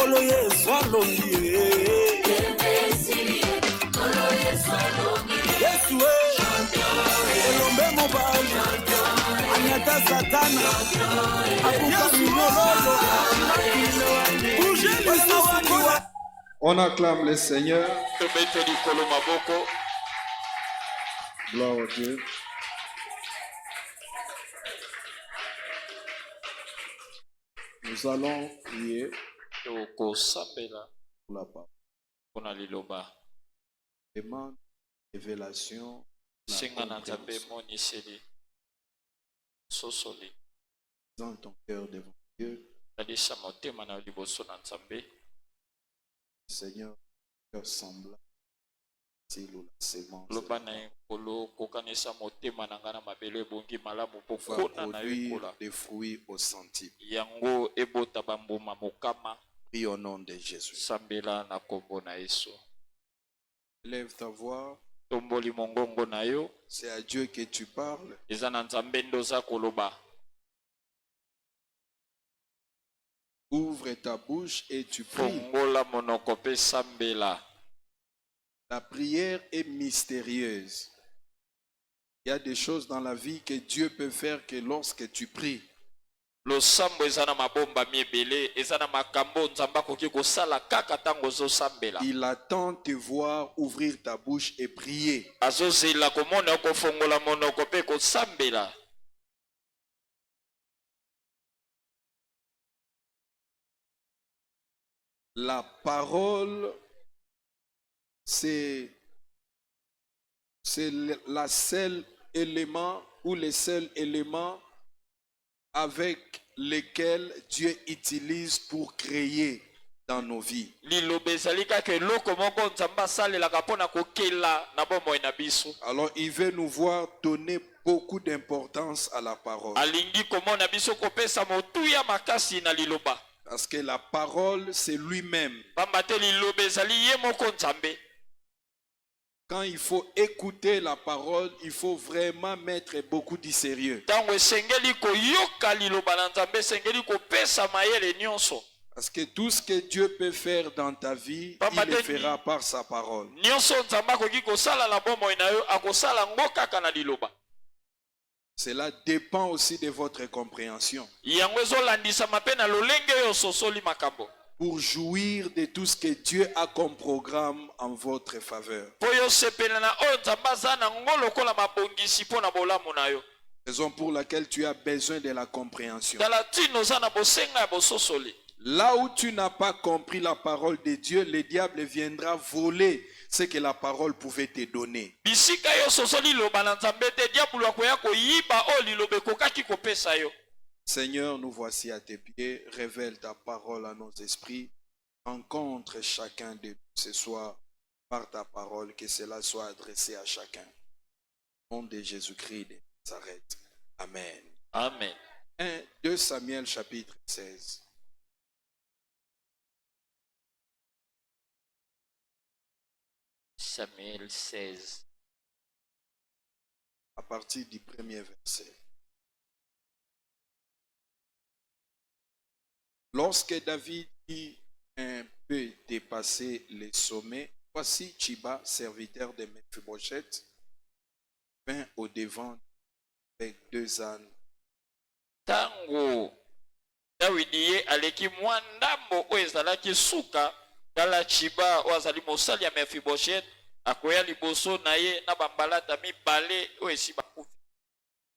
Kolo Yesu alongi. Yesu elombe mobali. Anyata satana. Abuka minololo. On acclame le Seigneur. Gloire à Dieu. Nous allons prier pour la parole. Demande révélation. Dans ton cœur devant Dieu. Seigneur, cœur semblable. La sémence va produire des fruits au centime. Prie au nom de Jésus. Lève ta voix. C'est à Dieu que tu parles. Ouvre ta bouche et tu pries. La prière est mystérieuse. Il y a des choses dans la vie que Dieu peut faire que lorsque tu pries. Il attend te voir ouvrir ta bouche et prier. La parole, c'est la seul élément ou les seuls éléments avec lesquels Dieu utilise pour créer dans nos vies. Alors il veut nous voir donner beaucoup d'importance à la parole. Parce que la parole, c'est lui-même. Quand il faut écouter la parole, il faut vraiment mettre beaucoup de sérieux. Parce que tout ce que Dieu peut faire dans ta vie, il le fera par sa parole. Cela dépend aussi de votre compréhension. Pour jouir de tout ce que Dieu a comme programme en votre faveur. Raison pour laquelle tu as besoin de la compréhension. Là où tu n'as pas compris la parole de Dieu, le diable viendra voler ce que la parole pouvait te donner. Seigneur, nous voici à tes pieds. Révèle ta parole à nos esprits. Rencontre chacun de nous ce soir par ta parole, que cela soit adressé à chacun. Au nom de Jésus-Christ de Nazareth. Amen. Amen. 2 Samuel chapitre 16. Samuel 16. À partir du premier verset. Lorsque David eut un peu dépassé les sommets, voici Chiba, serviteur de Mephibosheth, vint au devant avec 2 ânes. Tango David ye aleki mwandambo oyo ezalaki suka tala Chiba oyo azali mosali ya Mephibosheth akoya liboso na ye na bambalata mibale oyo esi bakufi,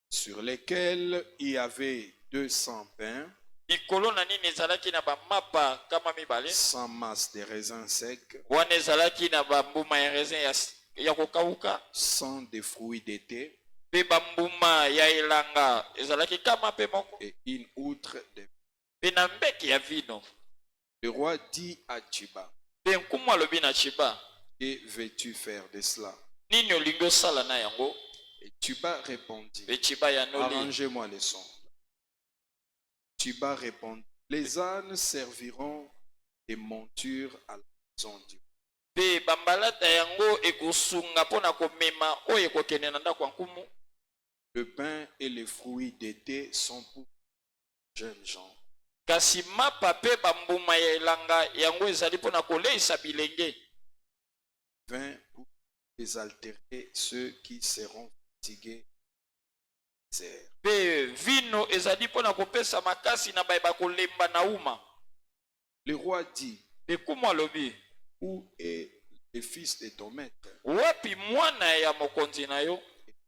sur lesquels il y avait 200 pains, likolo na nini ezalaki na bamapa kama mibale, 100 masses de raisins secs, wana ezalaki na bambuma ya raisin ya kokauka, 100 de fruits d'été, pe bambuma ya elanga ezalaki kama pe moko, et une outre de pe na mbeki ya vino. Le roi dit à Chiba, pe nkumu alobi na Chiba, que veux-tu faire de cela? nini olingi osala na yango? Et Chiba répondit, pe Chiba yanoli, arrangez-moi le son. Chiba répondit, les ânes serviront de monture à la maison du roi. pe bambalata yango ekosunga pona komema oyo ekokende na ndako ya nkumu. Le pain et les fruits d'été sont pour jeunes gens. kasi mapa pe bambuma ya elanga yango ezali mpona koleisa bilenge. Vin pour désaltérer ceux qui seront fatigués. Pe vino ezali mpona kopesa makasi na baye bakolemba na uma. Le roi dit, Ekumu alobi, où est le fils de ton maître? wapi mwana ya mokonzi na yo?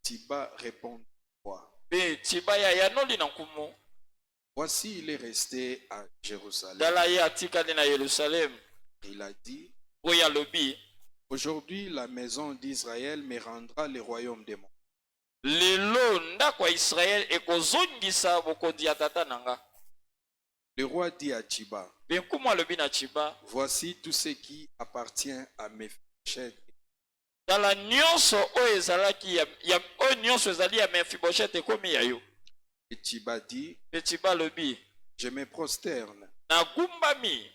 Tiba répond au roi, Pe tiba ya yanoli na nkumu. voici il est resté à Jérusalem. Dala ye atikali na Yerusalem. Il a dit, Oyo alobi, aujourd'hui la maison d'Israël me rendra le royaume des monts. lelo ndako ya Israel ekozongisa bokonzi ya tata nanga. Le roi dit à Tiba, Pe nkumu alobi na Tiba, voici tout ce qui appartient à Mephibosheth. tala nyonso oyo ezalaki oyo nyonso ezali ya Mefiboshete ekomi ya yo. Et Tiba dit, Pe Tiba alobi, je me prosterne nagumbami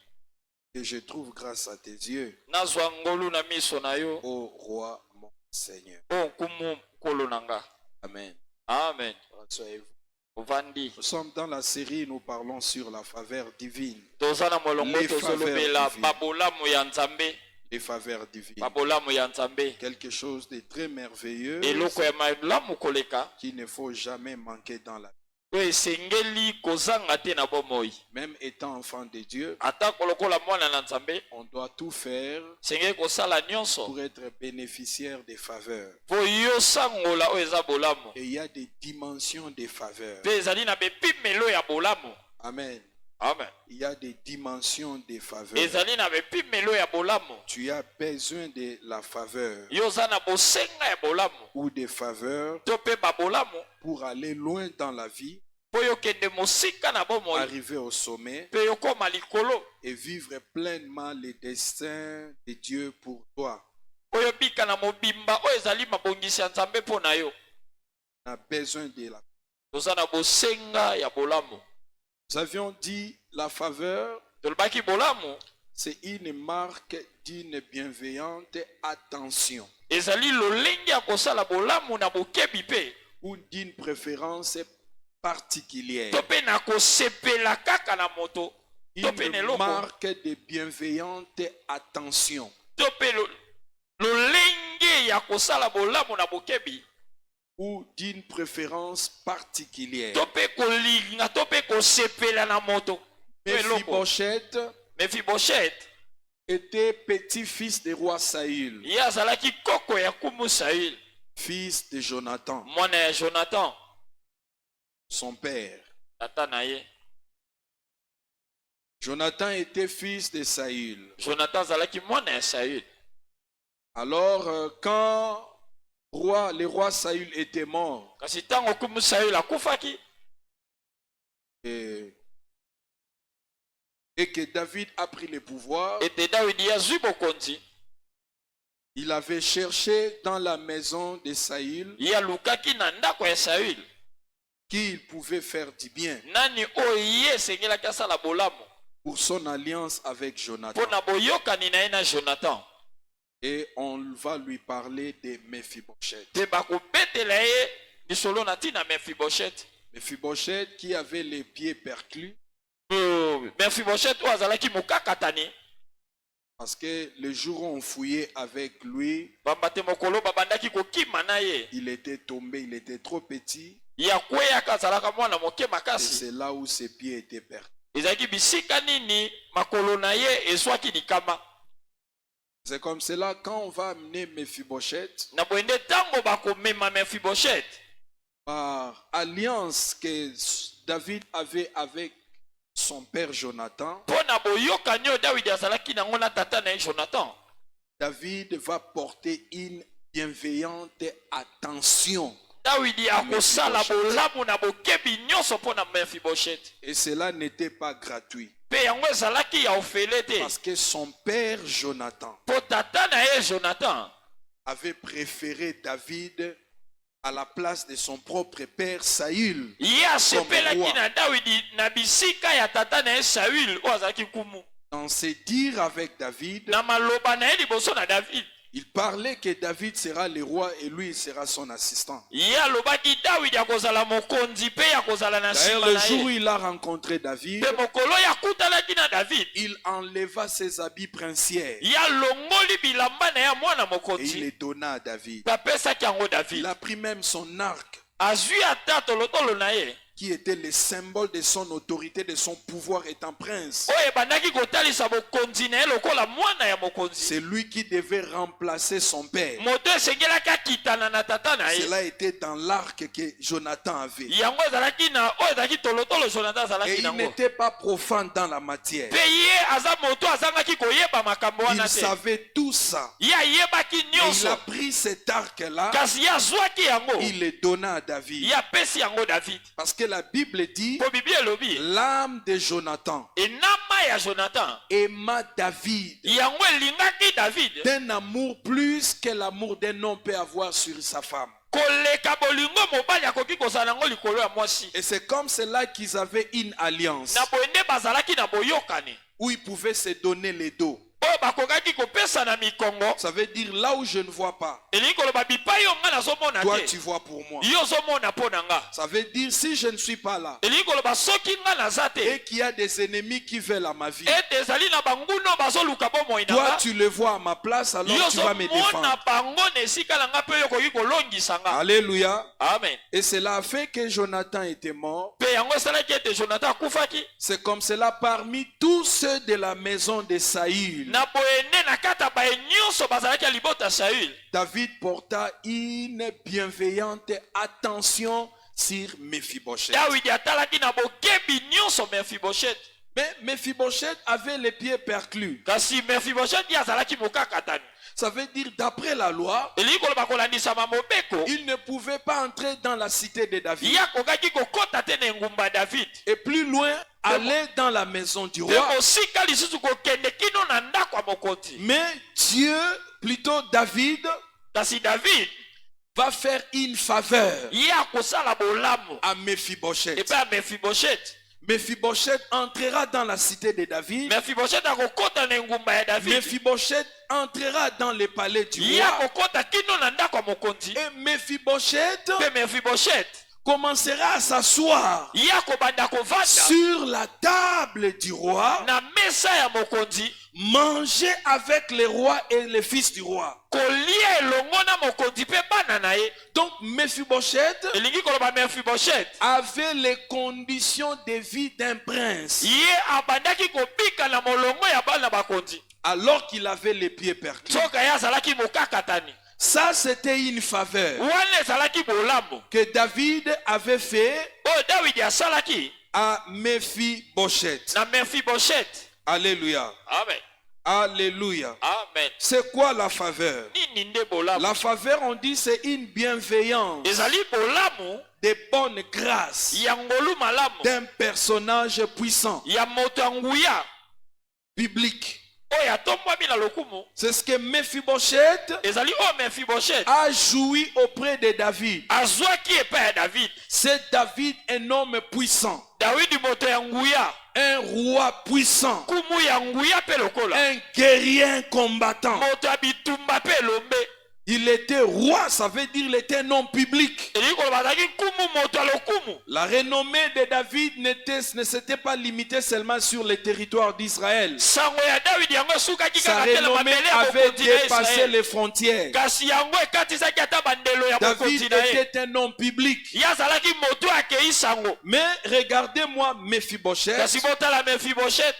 et je trouve grâce à tes yeux, nazwa ngolu na miso na yo, ô roi mon Seigneur. o nkumu nkolo nanga. Amen. Amen. Rassurez-vous. Ovandi. Nous sommes dans la série, nous parlons sur la faveur divine. Toza na molongo Les tozolobela faveurs divines. babolamu ya Nzambe. Les faveurs divines. Babolamu ya Nzambe. Quelque chose de très merveilleux Eloko ya malamu koleka. qu'il ne faut jamais manquer dans la vie. Oyo esengeli kozanga te na bomoi. Même étant enfant de Dieu, Ata kolokola mwana na Nzambe, on doit tout faire sengeli kosala nyonso. pour être bénéficiaire des faveurs. Po yo sangola oyo eza bolamu. Et il y a des dimensions des faveurs. Pe ezali na bepimelo ya bolamu. Amen. Amen. Il y a des dimensions des faveurs. Ezali na bepimelo ya bolamu. Tu as besoin de la faveur Yo za na bosenga ya bolamu. ou des faveurs To pe babolamu. pour aller loin dans la vie, Po yo kende mosika na bomoi. arriver au sommet Pe yo koma likolo. et vivre pleinement les destins de Dieu pour toi. Oyo bika na mobimba oyo ezali mabongisi ya Nzambe mpo na yo. On a besoin de la. Toza na bosenga ya bolamu. Nous avions dit la faveur, Tolobaki bolamu c'est une marque d'une bienveillante attention ezali lolenge ya kosala bolamu na bokebi pe. ou d'une préférence particulière. To pe na kosepela kaka na moto. To pe Une neloko. marque de bienveillante attention. To pe lolenge ya kosala bolamu na bokebi. Ou d'une préférence particulière. To pe kolinga, to pe kosepela na moto. Mephibosheth Mephibosheth était petit-fils du roi Saül, ye azalaki koko ya kumu Saül, fils de Jonathan, mwana ya Jonathan, son père. tata na ye. Jonathan était fils de Saül. Jonathan azalaki mwana ya Saül. Alors, quand le roi Saül était mort, Kasi tango kumu Saül akufaki, et que David a pris le pouvoir, ete Dawidi azwi bokonzi, il avait cherché dans la maison de Saül ye alukaki na ndako ya Saül. qui il pouvait faire du bien Nani oyo ye esengelaki asala bolamu pour son alliance avec Jonathan. mpo na boyokani na ye na Jonathan. Et on va lui parler de Mephibosheth. Te bakobetela ye lisolo na ntina Mephibosheth. Mephibosheth qui avait les pieds perclus Mephibosheth oyo azalaki mokakatani. parce que le jour où on fouillait avec lui, Bamba te mokolo babandaki kokima na ye. il était tombé, il était trop petit. Ya kweyaka azalaka mwana moke Et makasi. c'est là où ses pieds étaient perclus. Ezalaki bisika nini makolo na ye ezwaki likama. C'est comme cela, quand on va amener Mephibosheth, Na boende tango bakomema Mephibosheth, par alliance que David avait avec son père Jonathan, mpo na boyokani oyo Dawidi azalaki nango na tata na ye Jonathan, David va porter une bienveillante attention. Dawidi akosala bolamu na bokebi nyonso mpo na Mephibosheth. Et cela n'était pas gratuit. Pe yango ezalaki ya ofele te. Parce que son père Jonathan Po tata na ye Jonathan avait préféré David à la place de son propre père Saül. ye asepelaki na Dawidi na bisika ya tata na ye Saül oyo azalaki kumu. Dans ses dires avec David, Na maloba na ye liboso na David, Il parlait que David sera le roi et lui il sera son assistant. ye alobaki Dawidi akozala mokonzi mpe akozala na D'ailleurs, nsima le na jour où ye. il a rencontré David, Mpe mokolo oyo akutanaki na David, il enleva ses habits princiers ye alongoli bilamba na ye ya mwana et il mokonzi les donna à David. mpe apesaki yango Il David. a pris même son arc Azwi ata tolotolo na ye qui était le symbole de son autorité, de son pouvoir étant prince. oyo ebandaki kotalisa bokonzi na ye lokola mwana ya mokonzi. C'est lui qui devait remplacer son père. Moto esengelaki akitana na tata na ye. Cela était dans l'arc que Jonathan avait. Yango ezalaki na oyo ezalaki tolotolo Jonathan Et azalaki il nango. n'était pas profane dans la matière. Mpe ye aza moto azangaki koyeba makambo wana Il te. savait tout ça. Ye ayebaki Et il a nyonso. pris cet arc-là, Kasi ye azwaki yango. il le donna à David. Ye apesi yango David. Parce que la Bible dit, Po Biblia elobi l'âme de Jonathan enama ya Jonathan aima David yango elingaki David d'un amour plus que l'amour d'un homme peut avoir sur sa femme. koleka bolingo mobali akoki kozala nango likolo ya mwasi. Et c'est comme cela qu'ils avaient une alliance Na boye nde bazalaki na boyokani où ils pouvaient se donner les dos. oyo bakokaki kopesa na mikongo. Ça veut dire là où je ne vois pas, Elingi koloba bipai yo nga nazomona toi te tu vois pour moi. yo ozomona mpo na nga. Ça veut dire si je ne suis pas là Elingi koloba soki nga naza te et qu'il y a des ennemis qui veulent à ma vie, ete ezali na banguno bazoluka bomoi na toi nga, tu le vois à ma place, alors yo tu vas me ozomona défendre. bango na esika na nga mpe yo okoki kolongisa nga. Alléluia. Amen. Et cela a fait que Jonathan était mort. Mpe yango esalaki ete Jonathan akufaki. C'est comme cela parmi tous ceux de la maison de Saül. Na boye nde na kati ya baye nyonso bazalaki ya libota Saül, David porta une bienveillante attention sur Mephibosheth. Dawidi atalaki na bokebi nyonso Mefiboshet. Mais Mephibosheth avait les pieds perclus. Kasi Mefiboshet ye azalaki mokakatani. Ça veut dire d'après la loi, Elingi koloba kolandisama mobeko, il ne pouvait pas entrer dans la cité de David. ye akokaki kokota te na engumba David. Et plus loin, aller dans la maison du Mpe roi. mosika lisusu kokende kino na ndako ya mokonzi. Mais Dieu, plutôt David, Kasi David va faire une faveur ye akosala bolamu à Mephibosheth. epai ya Mefiboshet. Mephibosheth entrera dans la cité de David. Mefiboshet akokota na engumba ya David. Mephibosheth entrera dans le palais du Ye roi. akokota kino na ndako ya mokonzi. Et Mephibosheth Mpe Mefiboshet commencera à s'asseoir ye akobanda kovanda sur la table du roi, na mesa ya mokonzi, manger avec les rois et les fils du roi. kolia elongo na mokonzi mpe bana na ye. Donc Mephibosheth Elingi koloba Mefiboshet avait les conditions de vie d'un prince, ye abandaki kobika na molongo ya bana bakonzi alors qu'il avait les pieds perclus. soka ye azalaki mokakatani. Ça, c'était une faveur Wana ezalaki bolamu que David avait fait oyo Dawidi asalaki à Mephibosheth. na Mefiboshet. Alléluia. Amen. Alléluia. Amen. C'est quoi la faveur? Nini nde bolamu? La faveur, on dit, c'est une bienveillance, Ezali bolamu des bonnes grâces ya ngolu malamu d'un personnage puissant, ya moto ya nguya biblique. oyo atombwami na lokumu. C'est ce que Mephibosheth Ezali oyo Mefiboshet a joui auprès de David. azwaki epai ya David. C'est David, un homme puissant, Dawidi moto ya nguya, un roi puissant, kumu ya nguya mpe lokola un guerrier combattant. moto ya bitumba mpe elombe. Il était roi, ça veut dire il était un homme public. Elingi koloba azalaki kumu moto ya lokumu. La renommée de David ne s'était pas limitée seulement sur le territoire d'Israël. Sango ya Dawidi yango esukaki Sa kaka te na renommée mabele ya avait bokonzi na dépassé Israel. les frontières. Kasi yango ekatisaki ata bandelo ya David bokonzi na ye. était un homme public. Ye azalaki moto akei sango. Mais regardez-moi Mephibosheth, Kasi botala Mefiboshet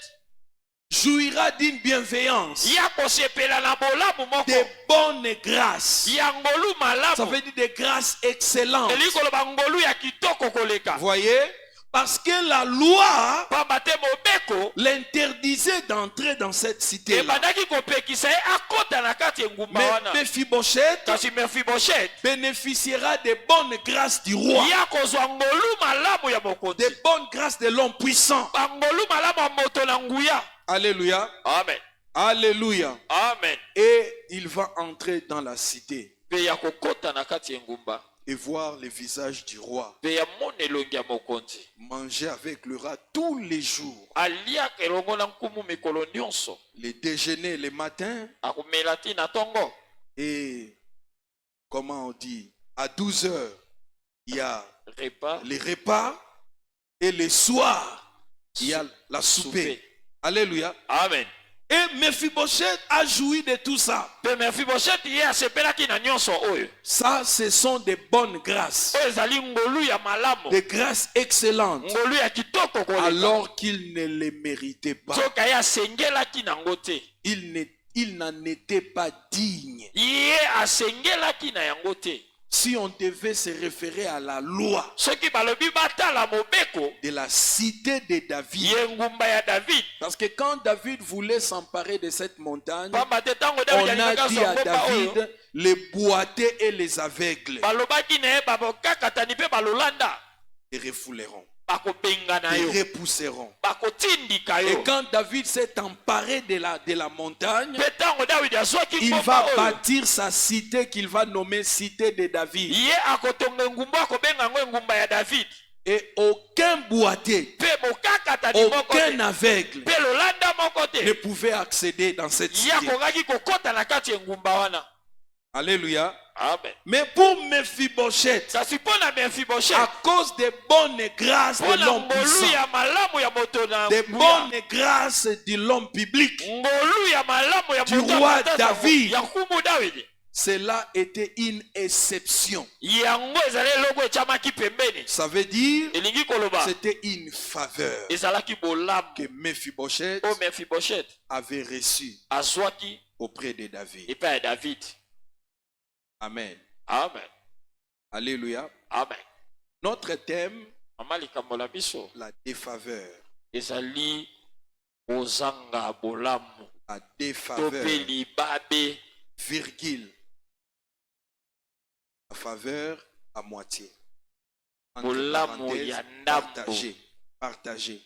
jouira d'une bienveillance, ye akosepela na bolamu moko de bonnes grâces. ya ngolu Ça malamu. veut dire des grâces excellentes. Elingi koloba ngolu ya kitoko koleka. Voyez? Parce que la loi Pamba te mobeko l'interdisait d'entrer dans cette cité-là. ebandaki kopekisa ye akota na kati ya engumba Mais wana. Mephibosheth Kasi Mefiboshet bénéficiera des bonnes grâces du roi, ye akozwa ngolu malamu ya mokonzi, des bonnes grâces de l'homme puissant. bangolu malamu ya moto na nguya. Alléluia. Amen. Alléluia. Amen. Et il va entrer dans la cité Mpe ya kokota na kati ya engumba et voir le visage du roi. mpe ya mona elongi ya mokonzi, Manger avec le roi tous les jours. aliaka elongo na nkumu mikolo nyonso, Le déjeuner le matin, akomela ti na ntongo, Et comment on dit, à 12 heures, il y a repas. les repas. Et le soir, il y a la souper. Alléluia. Amen. Et Mephibosheth a joui de tout ça. Pe Mephibosheth ye asepelaki na nyonso oyo. Ça, ce sont des bonnes grâces. Oyo ezali ngolu ya malamu. Des grâces excellentes. Ngolu ya kitoko koleka. Alors qu'il ne les méritait pas. Soka ye asengelaki nango te. Il n'en était pas digne. Ye asengelaki na yango te. Si on devait se référer à la loi Soki balobi batala mobeko de la cité de David. ye ngumba ya David. Parce que quand David voulait s'emparer de cette montagne, Pamba te tango on David a alingaka dit à ngumba oyo. David les boiteux et les aveugles Balobaki na ye babokakatani pe balolanda. les refouleront, Bakobengana les yo. repousseront. Bakotindika Et yo. quand David s'est emparé de la montagne, Pe tango David azwaki il ngumba va oyo. bâtir sa cité qu'il va nommer cité de David. Ye akotonga ngumba akobenga ngo ngumba ya David. Et aucun boiteux, Pe bokakatani moko aucun te. aveugle Pe lolanda moko te. ne pouvait accéder dans cette Ye cité. akokaki kokota na kati ya ngumba wana. Alléluia. Amen. Mais pour Mephibosheth, Kasi mpona Mephibosheth. à cause des bonnes grâces de Mpona l'homme ngolu puissant, ya malamu ya moto na des nguya. bonnes grâces de l'homme public, Ngolu ya malamu ya Du moto roi ya David. ya kumu David. cela était une exception. Yango ezali eloko etiamaki pembeni. Ça veut dire Elingi koloba. c'était une faveur Ezalaki bolamu. que Mephibosheth O Mephibosheth avait reçue azwaki auprès de David. epai ya David. Amen. Amen. Alléluia. Amen. Notre thème, Mama likambo na biso la défaveur. ezali kozanga bolamu. La To défaveur, pe libabe. virgule. La faveur à moitié. Entre Bolamu parenthèses, ya ndambo. partagé. Partagé.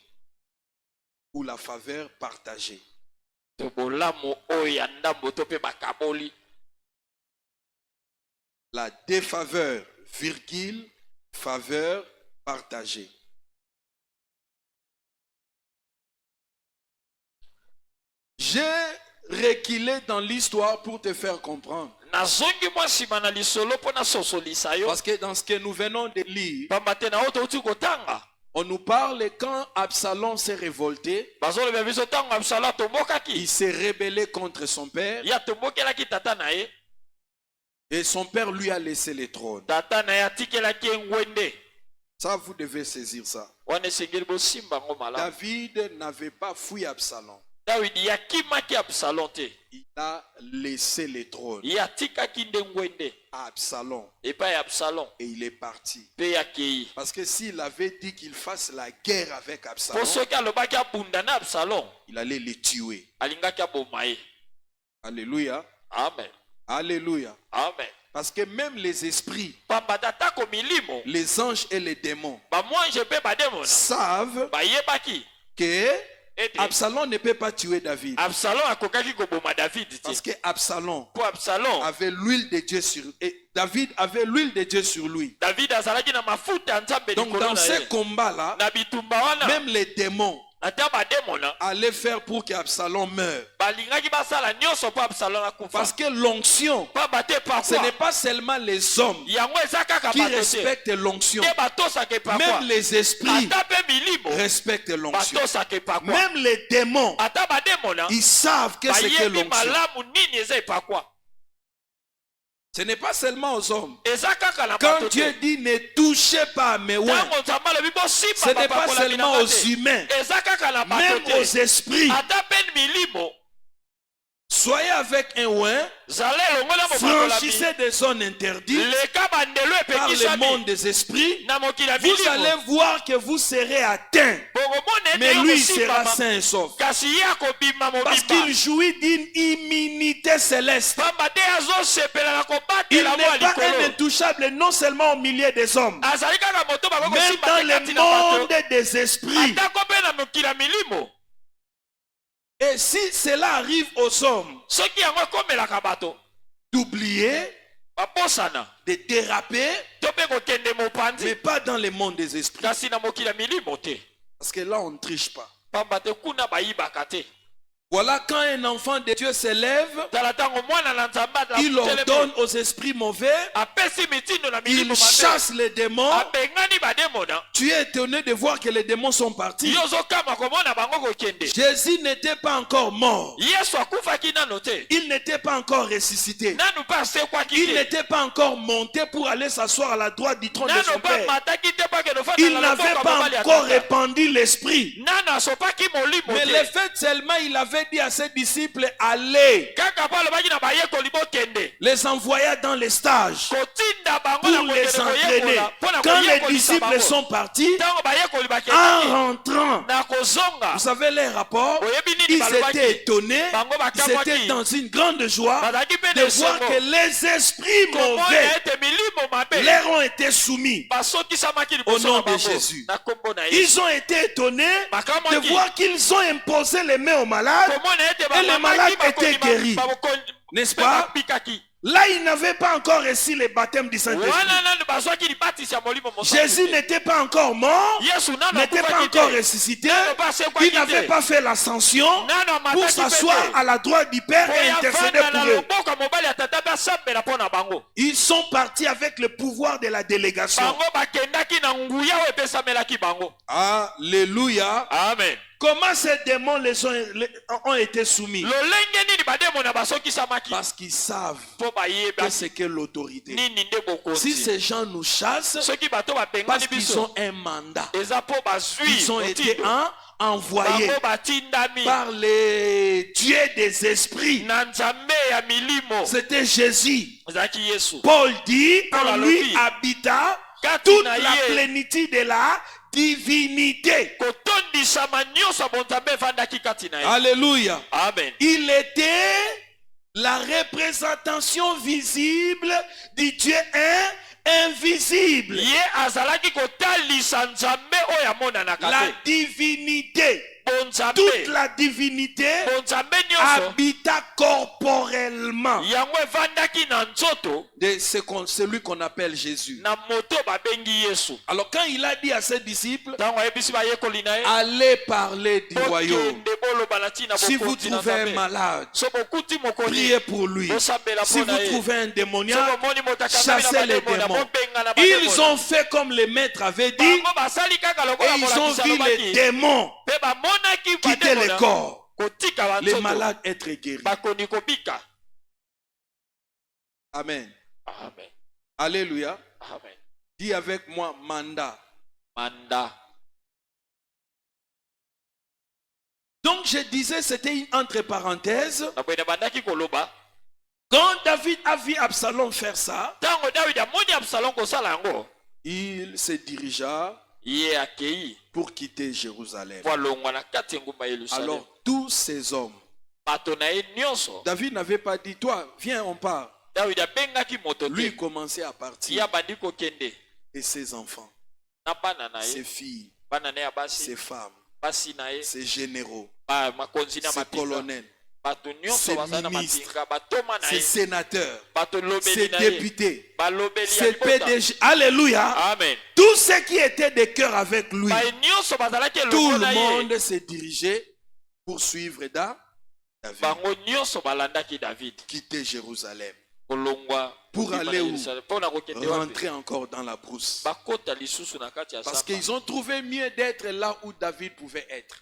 Ou la faveur partagée. To bolamu oyo ya ndambo to pe bakaboli. La défaveur, virgule, faveur partagée. J'ai reculé dans l'histoire pour te faire comprendre. Nazongi mwa nsima na lisolo mpo nasosolisa yo. Parce que dans ce que nous venons de lire, Pamba te na oyo touti kotanga. on nous parle quand Absalom s'est révolté, Bazoloba biso ntango Absalom atombokaki. il s'est rébellé contre son père Ye atombokelaki tata na ye. et son père lui a laissé le trône. Tata na ye atikelaki engwende. Ça, vous devez saisir ça. Wana esengeli bosimba ngo malamu. David n'avait pas fui Absalom. Dawidi yakimaki Absalom te. Il a laissé le trône Ye atikaki nde ngwende à Absalom epai ya Absalom et il est parti. mpe yakei. Parce que s'il avait dit qu'il fasse la guerre avec Mpo Absalom, soki alobaki abunda na Absalom il allait les tuer. alingaki aboma ye. Alléluia. Amen. Alléluia. Amen. Parce que même les esprits, Pamba tatako milimo les anges et les démons bamwanje mpe bademona savent bayebaki que ete Absalom ne peut pas tuer David. Absalom akokaki koboma David te. Parce que Absalom Mpo Absalom avait l'huile de Dieu sur et David avait l'huile de Dieu sur lui. David azalaki na mafuta ya Nzambe Donc likolo dans na ces ye. combats-là, Na bitumba wana même les démons ata bademona allaient faire pour qu'Absalom meure. balingaki basala nyonso mpo Absalom akufa. Parce que l'onction, Pamba te ce n'est pakwa pas seulement les hommes yango eza kaka qui bato te. respectent l'onction. Te batosaka epakwa. Même les esprits Ata mpe milimo respectent l'onction. batosaka epakwa. Même les démons, Ata bademona ils savent que c'est que bayebi l'onction. malamu nini eza epakwa. Ce n'est pas seulement aux hommes. Eza kaka na Quand bato Dieu te. dit ne touchez pas à mes oins, Ntango Nzambe alobi bosimba ce n'est pas bapakolami na seulement aux te. humains, Eza kaka na bato même aux te. esprits. Ata mpe milimo Soyez avec un oin, zala elongo na mopakolami. franchissez des zones interdites Leka bandelo par le epekisami monde des esprits. na mokili ya Vous allez milimo. voir que vous serez atteints. Bokomona Mais ete yo lui sera kosimbama. sain et sauf. Kasi ye akobima Parce mobimba. qu'il jouit d'une immunité céleste. Pamba te azosepela na Il kobatela n'est mwa pas un likolo. intouchable non seulement au milieu des hommes, Azali kaka moto même bakokosimba dans te le kati na bato. monde des esprits. Atako mpe na mokili ya milimo. Et si cela arrive aux hommes Soki yango ekomelaka bato d'oublier, baposana de déraper, to mpe kokende mopanzi mais pas dans le monde des esprits. kasi na mokili ya milimo te. Parce que là, on ne triche pas. Pamba te kuna bayibaka te. Voilà quand un enfant de Dieu s'élève, tala ntango mwana na nzambe il ordonne aux esprits mauvais, apesi mitindo na il milimo chasse les démons. abengani bademona. Tu es étonné de voir que les démons sont partis. Yo ozokama komona bango kokende. Jésus n'était pas encore mort. Yesu akufaki nano te. Il n'était pas encore ressuscité. Nanu mpe asekwaki Il te. n'était pas encore monté pour aller s'asseoir à la droite du trône de Nanu son mpe Père. amataki te mpo akende ofanda Il na n'avait loboko ya pas mobali ya encore tata. répandu l'esprit. Nanu asopaki molimo Mais te. le fait seulement, il avait dit à ses disciples, allez, Kaka mpo alobaki na bayekoli bokende. les envoya dans les stages Kotinda bango pour na les kokende entraîner. koyekola. Mpo na Quand les koyekolisa disciples bango. sont partis, Ntango bayekoli en bakendaki rentrant, na kozonga. vous savez les rapports, Oyebi nini ils balobaki? étaient étonnés, Bango ils bakamwaki. étaient dans une grande joie Bazalaki mpe de na voir esengo. que les esprits Komona mauvais ete milimo mabe leur ont été soumis. basokisamaki Au liboso nom na de bango. Jésus. Na kombo na Yesu. Ils ont été étonnés Bakamwaki. de voir qu'ils ont imposé les mains aux malades. Komona ete Et les malades étaient guéris. N'est-ce pas? Bapikaki. Là, ils n'avaient pas encore reçu le baptême du Saint-Esprit. Wana nanu bazwaki libatisi ya molimo mosantu Jésus te. n'était pas encore mort, Yesu nanu n'était pas akufaki te. encore ressuscité. Nanu mpe asekwaki Il n'avait te. pas fait l'ascension Nanu pour amataki s'asseoir mpe te. à la droite du Père et Po intercéder yavanda pour na eux. loboko ya mobali ya tata mpe asambela mpo na bango. Ils sont partis avec le pouvoir de la délégation. Bango bakendaki na nguya oyo epesamelaki bango. Alléluia. Amen. Comment ces démons ont été soumis? Lolenge nini bademo na basokisamaki? Parce qu'ils savent Po bayeba que c'est que l'autorité. nini nde Si bokonzi. ces gens nous chassent, Soki bato parce bapengani qu'ils biso ont un mandat, eza po bazwi ils ont été motindo. envoyés Bango batindami par les dieux des esprits. na nzambe ya milimo. C'était Jésus. Ezalaki Yesu. Paul dit, Paul en lui alobi. habita Kati toute na la ye. plénitude de la divinité. Kotondisama nyonso ya bonzambe evandaki kati na ye. Alléluia. Amen. Il était la représentation visible du Dieu invisible. Ye azalaki kotalisa nzambe oyo amonanaka La te. divinité, Bonzambe. toute la divinité Bonzambe nyonso. habita corporellement Yango evandaki na nzoto de celui qu'on appelle Jésus. na moto babengi Yesu. Alors quand il a dit à ses disciples, Ntango ayebisi bayekoli na ye. allez parler du royaume. Bokende boloba na ntina Si vous bokonzi na trouvez un Nzambe. malade, So bokuti mokoli. priez pour lui. Bosambela Si mpo vous na ye. trouvez un So démoniaque, bomoni moto akangami na chassez les bademona, démons. bobenga na Ils bademona. ont fait comme le maître avait dit Bango basali kaka et lokola ils ont molakisi vu les alobaki. démons Mpe bamonaki quitter le bademona corps, kotika les banzoto malades être guéris. bakoni kobika. Amen. Amen. Alléluia. Amen. Dis avec moi mandat. Manda. Donc je disais, c'était une entre parenthèses. Nakwenda bandaki koloba. Quand David a vu Absalom faire ça, Ntango Dawidi amoni Absalom kosala yango, il se dirigea ye akei pour quitter Jérusalem. po alongwa na kati ya ngumba ya Yerusalem. Alors tous ces hommes, Bato na ye nyonso, David n'avait pas dit, toi, viens, on part. Dawidi abengaki moto Lui te. commençait à Ye partir. abandi kokende Et ses enfants, na bana na ses ye, filles, bana na ye ya basi, ses femmes, basi na ye, ses généraux, makonzi na ses mapinga. colonels, Bato ses nyonso bazali na ministres, mapinga, batoma na ses ye, sénateurs, bato ses lobeli na ye, députés, balobeli ya ses libota. PDG. Alléluia. Amen. Tous ceux qui étaient de cœur avec lui, Baye nyonso bazalaki tout elongo le na ye. monde se dirigeait pour suivre David, Bango nyonso balandaki David quitter Jérusalem, kolongwa pour kobima aller na où? Yerusalem. Mpo na kokende wapi? rentrer encore dans la brousse. Bakota lisusu na kati ya Parce samba. qu'ils ont trouvé mieux d'être là où David pouvait être.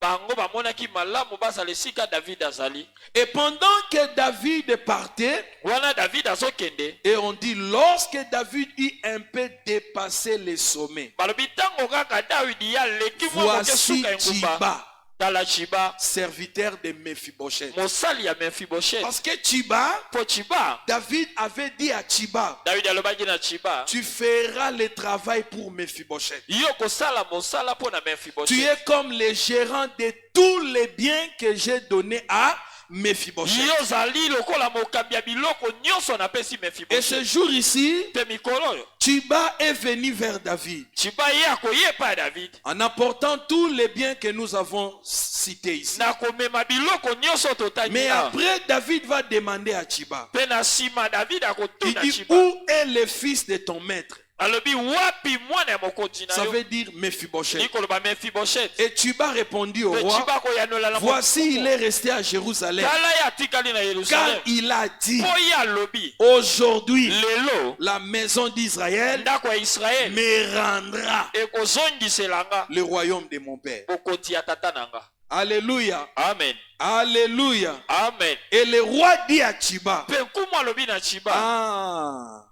Bango bamonaki malamu bazala esika David azali. Et pendant que David partait, Wana David azokende, et on dit lorsque David eut un peu dépassé les sommets, balobi ntango kaka Dawidi ya leki mwa moke voici suka engumba. Chiba, Tala Chiba, serviteur de Mephibosheth. mosali ya Mephibosheth. Parce que Chiba, Po Chiba, David avait dit à Chiba, David alobaki na Chiba, tu feras le travail pour Mephibosheth. yo kosala mosala po na Tu Mephibosheth. es comme le gérant de tous les biens que j'ai donnés à Mephibosheth. Yo zali lokola mokambi ya biloko nyonso napesi Et ce Mephibosheth. jour ici, Pe mikolo oyo, Chiba est venu vers David Chiba ye akoye pa David. en apportant tous les biens que nous avons cités ici. Na komema biloko nyonso totaki. Mais awa. après, David va demander à Chiba, Pe na sima David il akotuna dit, Chiba. où est le fils de ton maître? alobi wapi mwana ya mokonzi na Ça yo veut dire Mephibosheth. likoloba Mephibosheth. Et Tuba répondit au Mpe roi, Tchiba koyanola na voici, il mokonzi. est resté à Jérusalem, Tala ye atikali na car Yerusalem il a dit, mpo ye alobi aujourd'hui, lelo la maison d'Israël ndako ya Israele me rendra ekozongiselanga le royaume de mon père. bokonzi ya tata nanga. Alléluia. Amen. Alléluia. Amen. Et le roi dit à Tchiba, Mpe nkumu alobi na Tchiba ah,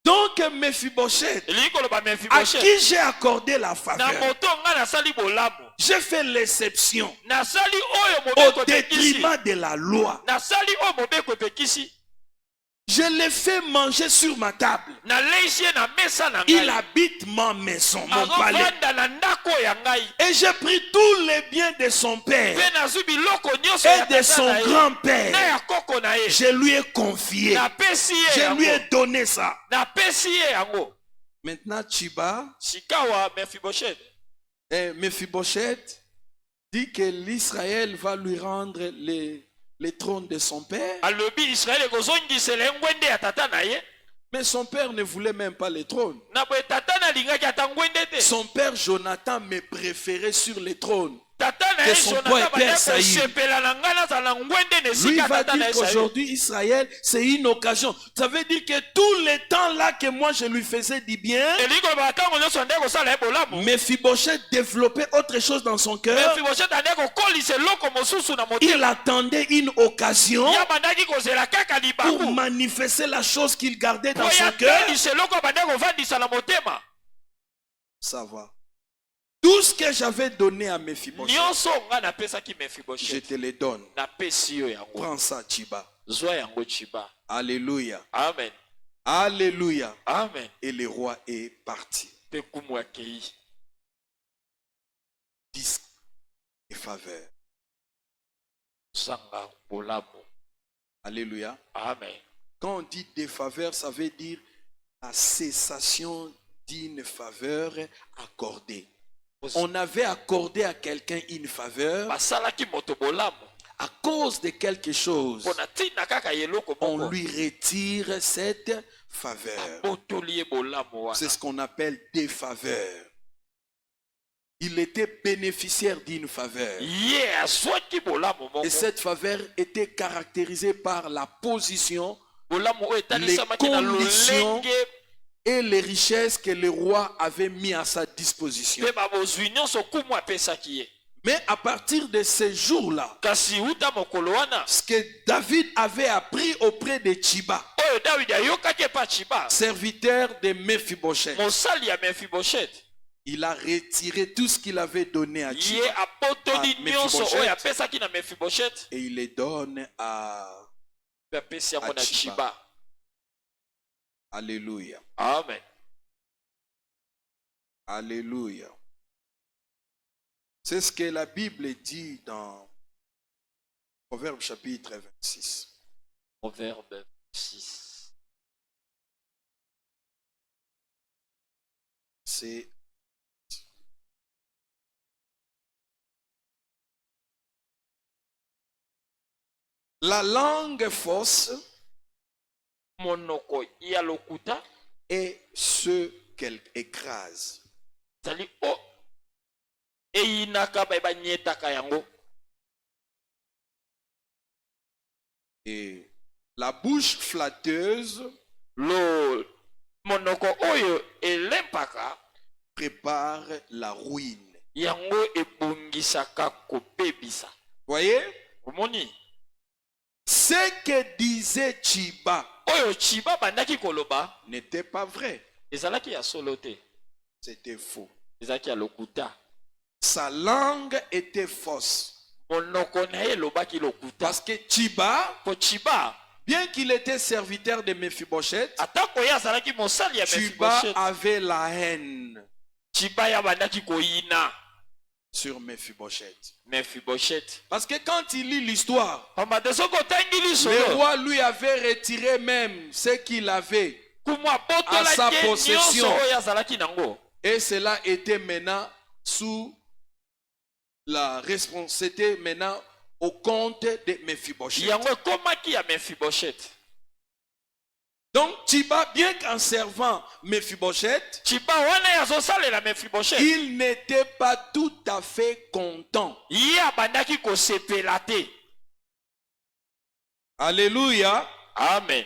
donc Mephibosheth, likoloba à Mephibosheth qui j'ai accordé la na faveur, moto nga nasali bolamu j'ai fait l'exception nasali oyo au mobeko epekisi détriment de la loi. nasali oyo mobeko epekisi Je l'ai fait manger sur ma table. naleisi ye na mesa na Il ngai habite ma maison, mon palais. azovanda na ndako ya ngai Et j'ai pris tous les biens de son père mpe nazwi biloko nyonso ya et de tata son na ye na grand-père. ya koko na ye Je lui ai confié. napesi ye Je lui ai yango donné ça. napesi ye yango. Maintenant, Tchiba, Sikawa Mephibosheth Mephibosheth dit que l'Israël va lui rendre les trônes de son père. alobi Israele ekozongisela engwende ya tata na ye Mais son père ne voulait même pas les trônes. na boye tata nalingaki ata ngwende te. Son père Jonathan me préférait sur les trônes. Tata na que ye son Jonathan père baya Saïd. kosepela na ngai nazala na ngwende na Lui esika va tata na dire ye Saïd. qu'aujourd'hui, Israël, c'est une occasion. Ça veut dire que tous les temps là que moi je lui faisais du bien, elingi koloba ntango nyonso nde kosala ye bolamu Mephibosheth développait autre chose dans son cœur. Mephibosheth ande kokolisa eloko mosusu na Il motema attendait une occasion ya bandaki kozela kaka pour libaku manifester la chose qu'il gardait po dans ya son cœur. tolisa eloko bande kovandisa na motema. Ça va. Tout ce que j'avais donné à Mephibosheth, nyonso nga napesaki je Mephibosheth te le donne. napesi yo yango. Prends ça, Tchiba. Zwa yango Tchiba. Alléluia. Amen. Alléluia. Amen. Et le roi est parti. Mpe kumu akei 10 et faveur. zanga bolamu. Alléluia. Amen. Quand on dit des faveurs, ça veut dire la cessation d'une faveur accordée. On avait accordé à quelqu'un une faveur basalaki moto bolamu à cause de quelque chose. mpona ntina kaka eloko On moko lui retire cette faveur. abotoli ye bolamu C'est wana. ce qu'on appelle des faveurs. Il était bénéficiaire d'une faveur. ye azwaki bolamu moko Et cette faveur était caractérisée par la position bolamu oyo etalisamaki na conditions lolenge et les richesses que le roi avait mis à sa disposition. mpe babozwi nyonso kumu apesaki ye. Mais à partir de ce jour-là, kasi uta mokolo wana ce que David avait appris auprès de Tchiba, oyo dawidi ayokaki epa Tchiba serviteur de Mephibosheth, mosali ya Mephibosheth il a retiré tout ce qu'il avait donné à ye Tchiba abotoli Ah, nyonso Mephibosheth. oyo apesaki na Mephibosheth et il les donne à... mpe apesi yango na Tchiba. Tchiba. Alléluia. Amen. Alléluia. C'est ce que la Bible dit dans Proverbe chapitre 26. Proverbe 6. C'est la langue fausse monoko ya lokuta est ce qu'elle écrase. zali o eyinaka banyetaka yango. Et la bouche flatteuse Lo monoko oyo elempaka prépare la ruine. yango ebongisaka kopebisa. Voyez? Omoni Ce que disait Tchiba oyo Tchiba bandaki koloba n'était pas vrai. ezalaki ya solo te, C'était faux. ezalaki ya lokuta. Sa langue était fausse. monoko na ye elobaki lokuta. Parce que Tchiba, Po Tchiba bien qu'il était serviteur de Mephibosheth, atako ye azalaki mosali ya Tchiba Mephibosheth, avait la haine Tchiba ya bandaki koyina sur Mephibosheth. Mephibosheth. Parce que quand il lit l'histoire, Pamba soko otangi le lisolo roi lui avait retiré même ce qu'il avait. kumu À abotolaki sa ye possession. nyonso oyo azalaki nango. Et cela était maintenant sous la responsabilité, c'était maintenant au compte de Mephibosheth. yango ekomaki ya Mephibosheth. Donc Tchiba, bien qu'en servant Mephibosheth, Tchiba wana yazosalela Mefiboshet. il n'était pas tout à fait content. Ye abandaki kosepela te. Alléluia. Amen.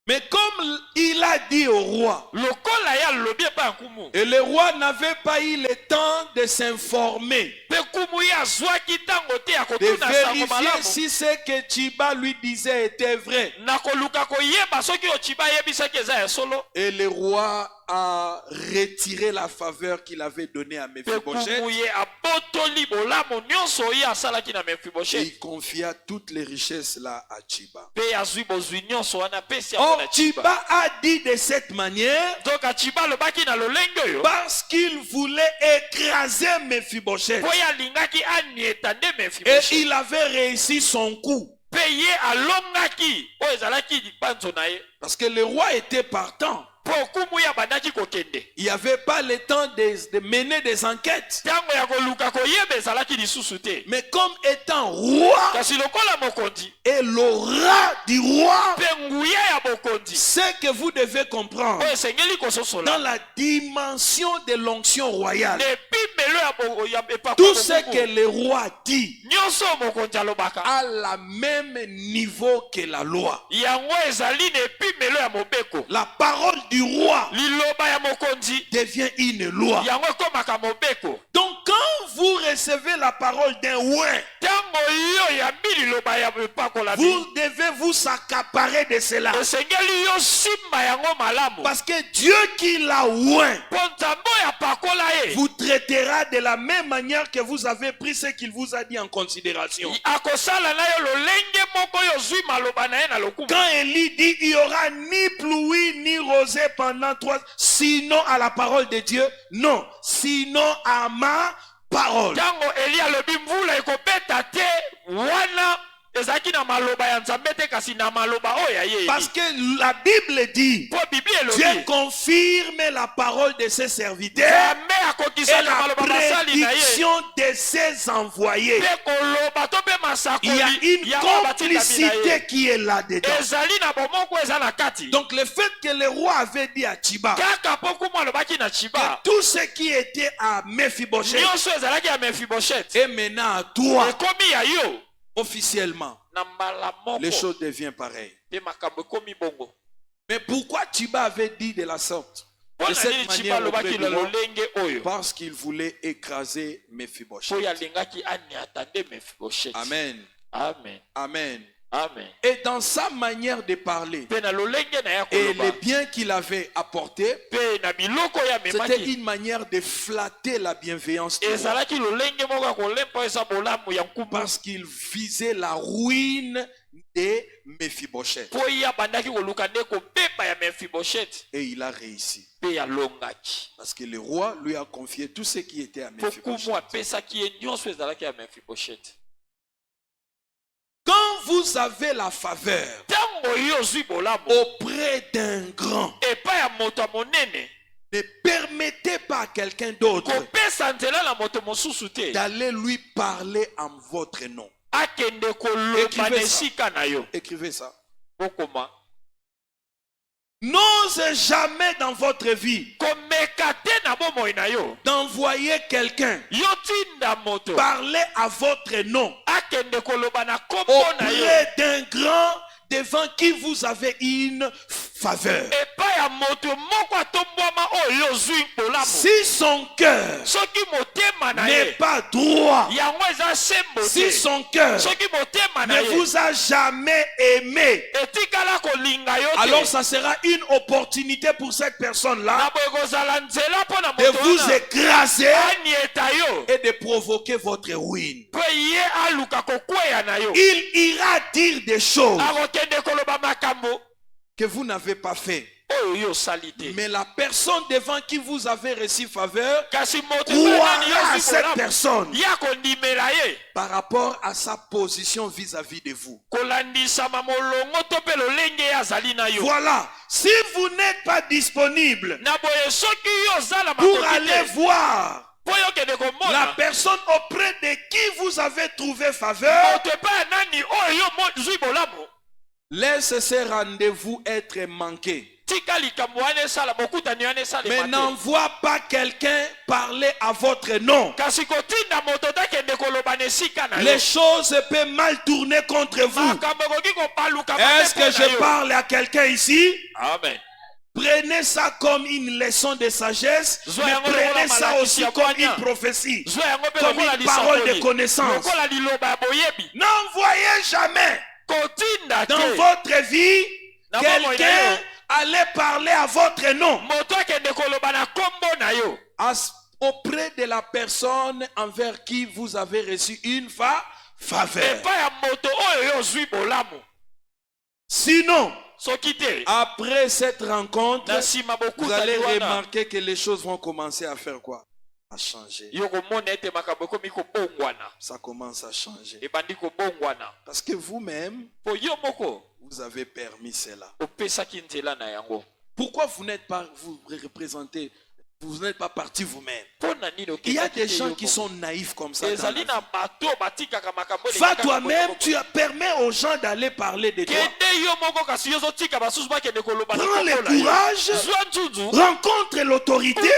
Mais comme il a dit au roi, Lokola ya lobi pa nkumu. et le roi n'avait pas eu le temps de s'informer, Pe kumu ya zwaki tango te ya de kotuna sango vérifier malamu. si ce que Tchiba lui disait était vrai. Na koluka koyeba soki o Tchiba yebisaki eza ya solo. Et le roi a retiré la faveur qu'il avait donnée à Pe Mephibosheth. kumu ye abotoli bolamu nyonso oyo asalaki na Et Mefiboshet. il confia toutes les richesses là à Tchiba. Pe azwi bozwi nyonso wana pesi Or, na Tchiba. Tchiba a dit de cette manière Donc Tchiba lobaki na lolenge oyo. parce qu'il voulait écraser Mephibosheth. Po ya lingaki anieta nde Et Mefiboshet. il avait réussi son coup. Pe ye alongaki oyo ezalaki lipanzo na ye. Parce que le roi était partant. Po kumu ya bandaki kokende. Il n'y avait pas le temps de mener des enquêtes. Tango ya koluka koyeba ezalaki lisusu te. Mais comme étant roi Kasi lokola mokonzi. et l'aura du roi, Pe nguya ya bokonzi. ce que vous devez comprendre Oyo esengeli kososola. dans la dimension de l'onction royale, Epimelo ya epapa tout ce bokongo. que le roi dit Nyonso mokonzi alobaka. a la même niveau que la loi. Yango ezali na epimelo ya mobeko. La parole du roi Liloba ya mokonzi. devient une loi. Yango ekomaka mobeko. Donc quand vous recevez la parole d'un ouin, Tango yo ya mbili liloba ya epakola. vous devez vous accaparer de cela. Esengeli yo simba yango malamu. Parce que Dieu qui l'a ouin Po nzambe ya pakola ye. vous traitera de la même manière que vous avez pris ce qu'il vous a dit en considération. Akosala na yo lolenge moko yo zwi maloba na ye na lokumu. Quand Élie dit il n'y aura ni pluie ni rosée pendant 3, sinon à la parole de Dieu, non, sinon à ma parole. Tango Eli alobi mvula ekobeta te wana ezaki na maloba ya nzambe te kasi na maloba oyo ya ye. Parce que la Bible dit, Po Bible Dieu elobi. confirme la parole de ses serviteurs Nzambe et akokisa na la maloba basali na ye. prédiction de ses envoyés. Pe koloba to pe masakoli. Il y a une ya oyo batindami na complicité ye. qui est là-dedans. Ezali na bomoko eza na kati. Donc le fait que le roi avait dit à Tchiba, Kaka po kumu alobaki na Tchiba. tout ce qui était à Mephibosheth Nyonso ezalaki ya Mefiboshet. est maintenant à toi. Ekomi ya yo. Officiellement, Na mbala les moko. choses deviennent pareilles. Pe makambo ekomi bongo. Mais pourquoi Tchiba avait dit de la sorte, de Mpona cette nini Tchiba manière auprès alobaki du na roi? lolenge oyo. Parce qu'il voulait écraser Po Mephibosheth. alingaki aniata nde Mefiboshet. Amen. Amen. Amen. Amen. Et dans sa manière de parler Pe na lolenge na ya et koloba. les biens qu'il avait apportés, Pe na biloko ya c'était memaki. une manière de flatter la bienveillance du roi. Ezalaki lolenge moko ya kolemba eza bolamu ya nkumu. Parce qu'il visait la ruine de Mephibosheth. Po ye abandaki koluka nde kobeba ya Mefiboshet. Et il a réussi. Pe alongaki. Parce que le roi lui a confié tout ce qui était à Po kumu Mephibosheth. apesaki ye nyonso ezalaki ya Mefiboshet. Quand vous avez la faveur Tango yo ozwi bolamu. auprès d'un grand, Epai ya moto ya monene. ne permettez pas à quelqu'un d'autre Kopesa nzela na moto mosusu te. d'aller lui parler en votre nom. Akende koloba na Écrivez ça. esika na yo. Écrivez ça. Bokoma. N'osez jamais dans votre vie Komeka te na bomoi na yo. d'envoyer quelqu'un Yo tinda moto. parler à votre nom Akende koloba na kombo na yo. auprès d'un grand devant qui vous avez une faveur. Epai ya moto moko atombwama oyo ozwi bolamu. Si son cœur Soki motema na n'est ye. pas droit, Yango eza sembo si te. son cœur Soki motema ne na ye. vous a jamais aimé, Etikala kolinga yo te. alors ça sera une opportunité pour cette personne-là Na boye kozala nzela mpo na de moto vous wana. écraser Anieta yo. et de provoquer votre ruine. Pe ye aluka kokweya na yo. Il ira dire des choses Akokende koloba makambo que vous n'avez pas fait. oyo yo osali te. Mais la personne devant qui vous avez reçu faveur Kasi moto croira nani yo à ozwi cette bolamu. personne Ya kondimela ye. par rapport à sa position vis-à-vis de vous. Kolandisama molongo to pe lolenge ye azali na yo. Voilà. Si vous n'êtes pas disponible Na boye soki yo ozala pour makoki aller te. voir Po yo kende la komona. personne auprès de qui vous avez trouvé faveur, Moto epai ya nani oyo yo zwi bolamu. Laisse ces rendez-vous être manqués. Mais n'envoie pas quelqu'un parler à votre nom. Les choses peuvent mal tourner contre vous. Est-ce que je parle à quelqu'un ici? Amen. Prenez ça comme une leçon de sagesse, mais prenez ça aussi comme une prophétie, comme une parole de connaissance. N'envoyez jamais dans votre vie quelqu'un aller parler à votre nom auprès de la personne envers qui vous avez reçu une faveur. Sinon, après cette rencontre, vous allez remarquer que les choses vont commencer à faire quoi? À changer. Ça commence à changer. Parce que vous-même, vous avez permis cela. Pourquoi vous n'êtes pas, vous représentez, vous n'êtes pas parti vous-même? Il y a des gens qui sont naïfs comme ça. Va toi-même, tu permets aux gens d'aller parler de toi. Prends le courage, rencontre l'autorité,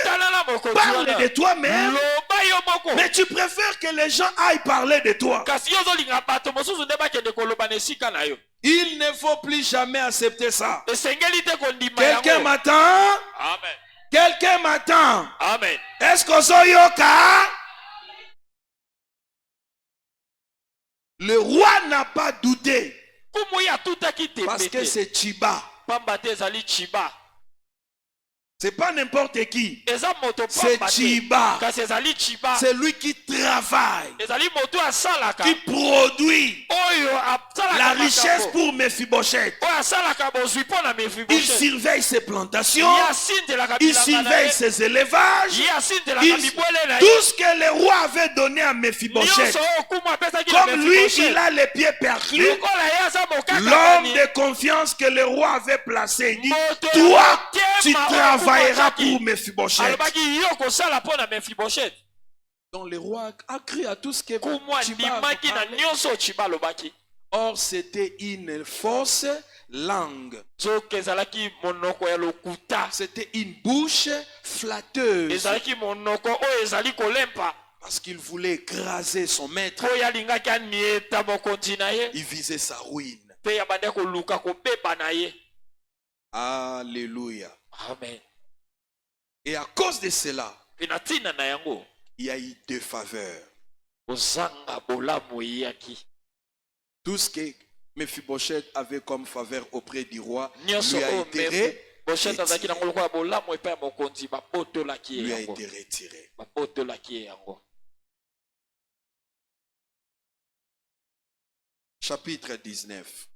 parle de toi-même, mais tu préfères que les gens aillent parler de toi. Il ne faut plus jamais accepter ça. Quelqu'un m'attend? Amen. Quelqu'un m'attend? Amen. Est-ce que Zoyoka? Le roi n'a pas douté. Parce que c'est Chiba. C'est pas n'importe qui. C'est Chiba. C'est lui qui travaille, qui produit la richesse pour Mephibosheth. Il surveille ses plantations, il surveille ses élevages, tout ce que le roi avait donné à Mephibosheth. Comme lui, il a les pieds perclus, l'homme de confiance que le roi avait placé, il dit, toi, tu travailleras pour Mephibosheth. Donc le roi a cru à tout ce que Chiba. Or c'était une fausse langue. C'était une bouche flatteuse. Parce qu'il voulait écraser son maître. Il visait sa ruine. Alléluia. Amen. Et à cause de cela, il y a eu deux faveurs. Tout ce que Mephibosheth avait comme faveur auprès du roi lui a été retiré. Chapitre 19.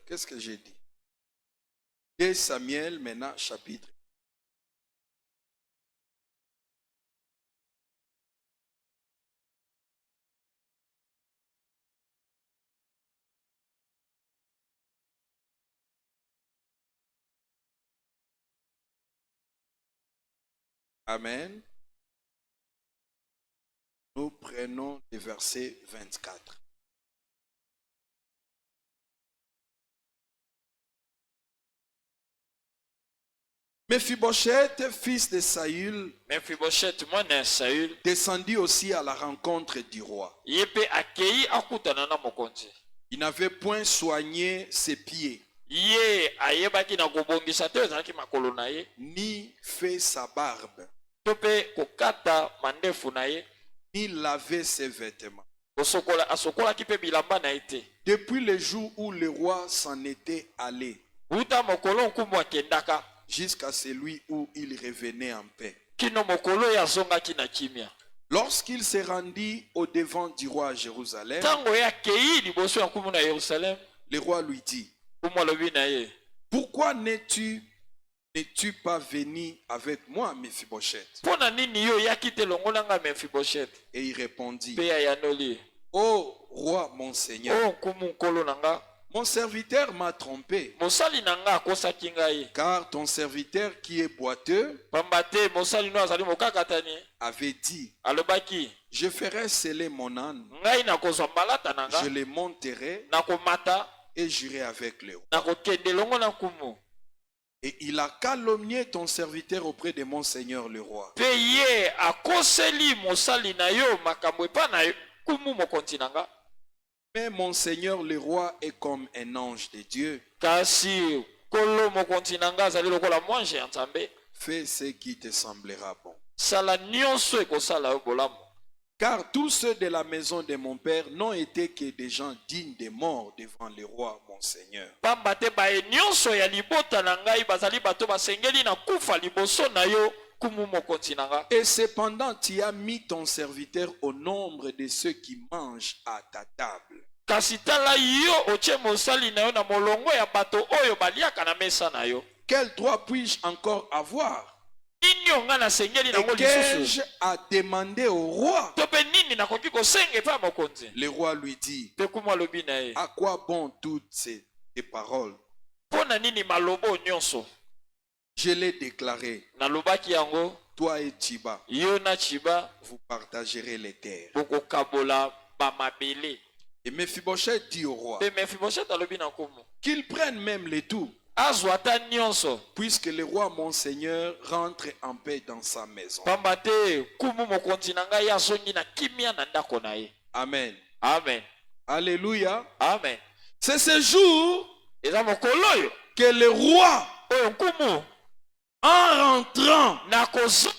Qu'est-ce que j'ai dit? 2 Samuel, maintenant, chapitre. Amen. Nous prenons le verset 24. Mephibosheth, fils de Saül, descendit aussi à la rencontre du roi. Il n'avait point soigné ses pieds, ni fait sa barbe, ni lavé ses vêtements. Depuis le jour où le roi s'en était allé, jusqu'à celui où il revenait en paix. Lorsqu'il s'est rendu au devant du roi à Jérusalem, le roi lui dit, pourquoi n'es-tu pas venu avec moi, Mephibosheth? Et il répondit, Ô roi, mon Seigneur, o nkumu nkolo na nga mon serviteur m'a trompé, mosali na nga akosaki ngai car ton serviteur qui est boiteux pamba te mosali no azali mokakatani avait dit, alobaki je ferai sceller mon âne, ngai nakozwa mbalata na nga je les monterai nakomata et j'irai avec le roi. nakokende longo na nkumu Et il a calomnié ton serviteur auprès de mon Seigneur le roi. mpe ye akoseli mosali na yo makambo epa na nkumu mokonzi na nga Mais mon Seigneur le roi est comme un ange de Dieu. kasi kolo mokonzi na nga azali lokola mwange ya nzambe Fais ce qui te semblera bon. sala nyonso ekosala yo bolamu Car tous ceux de la maison de mon père n'ont été que des gens dignes de mort devant le roi, mon Seigneur. pamba te baye nyonso ya libota na ngai bazali bato basengeli na kufa liboso na yo kumu mokonzi na nga Et cependant, tu as mis ton serviteur au nombre de ceux qui mangent à ta table. kasi tala yo otie mosali na yo na molongo ya bato oyo baliaka na mesa na yo Quel droit puis-je encore avoir? nini yo nga nasengeli Et nango qu'ai-je lisusu à demander au roi? to mpe nini nakoki kosenga epai ya mokonzi Le roi lui dit, mpe kumu alobi na ye à quoi bon toutes ces paroles? mpo na nini maloba oyo nyonso Je l'ai déclaré, nalobaki yango toi et Chiba, yo na chiba vous partagerez les terres. bokokabola bamabele Et Mephibosheth dit au roi, mpe mefiboshete alobi na nkumu qu'ils prennent même les tout, azwa ata nyonso puisque le roi mon Seigneur rentre en paix dans sa maison. pamba te kumu mokonzi na ngai azongi na kimia na ndako na ye Amen. amen Alléluia. amen C'est ce jour eza mokolo oyo que le roi, oyo nkumu en rentrant, na kozonga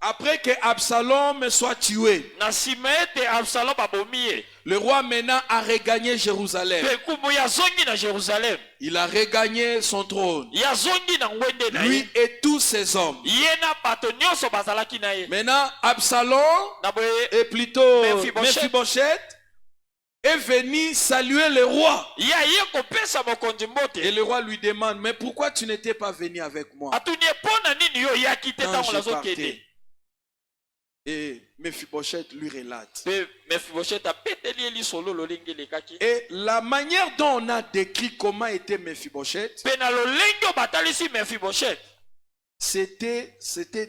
après que Absalom soit tué, na nsima ete absalom abomi ye le roi maintenant a regagné Jérusalem. mpe nkumu ye azongi na jérusalem Il a regagné son trône, ye azongi na ngwende na lui ye et tous ses hommes. ye na bato nyonso bazalaki na ye Maintenant, Absalom, na boye et plutôt Mephibosheth. Mephibosheth, est venu saluer le roi. ye aye kopesa mokonzi Et mbote le roi lui demande, mais pourquoi tu n'étais pas venu avec moi atuni ye mpo na nini yo oyaki te quand ntango je nazokende partais? Et Mephibosheth lui relate. mpe mefiboshete apeteli ye lisolo lolenge elekaki Et la manière dont on a décrit comment était Mephibosheth, mpe na lolenge oyo batalisi mefiboshete c'était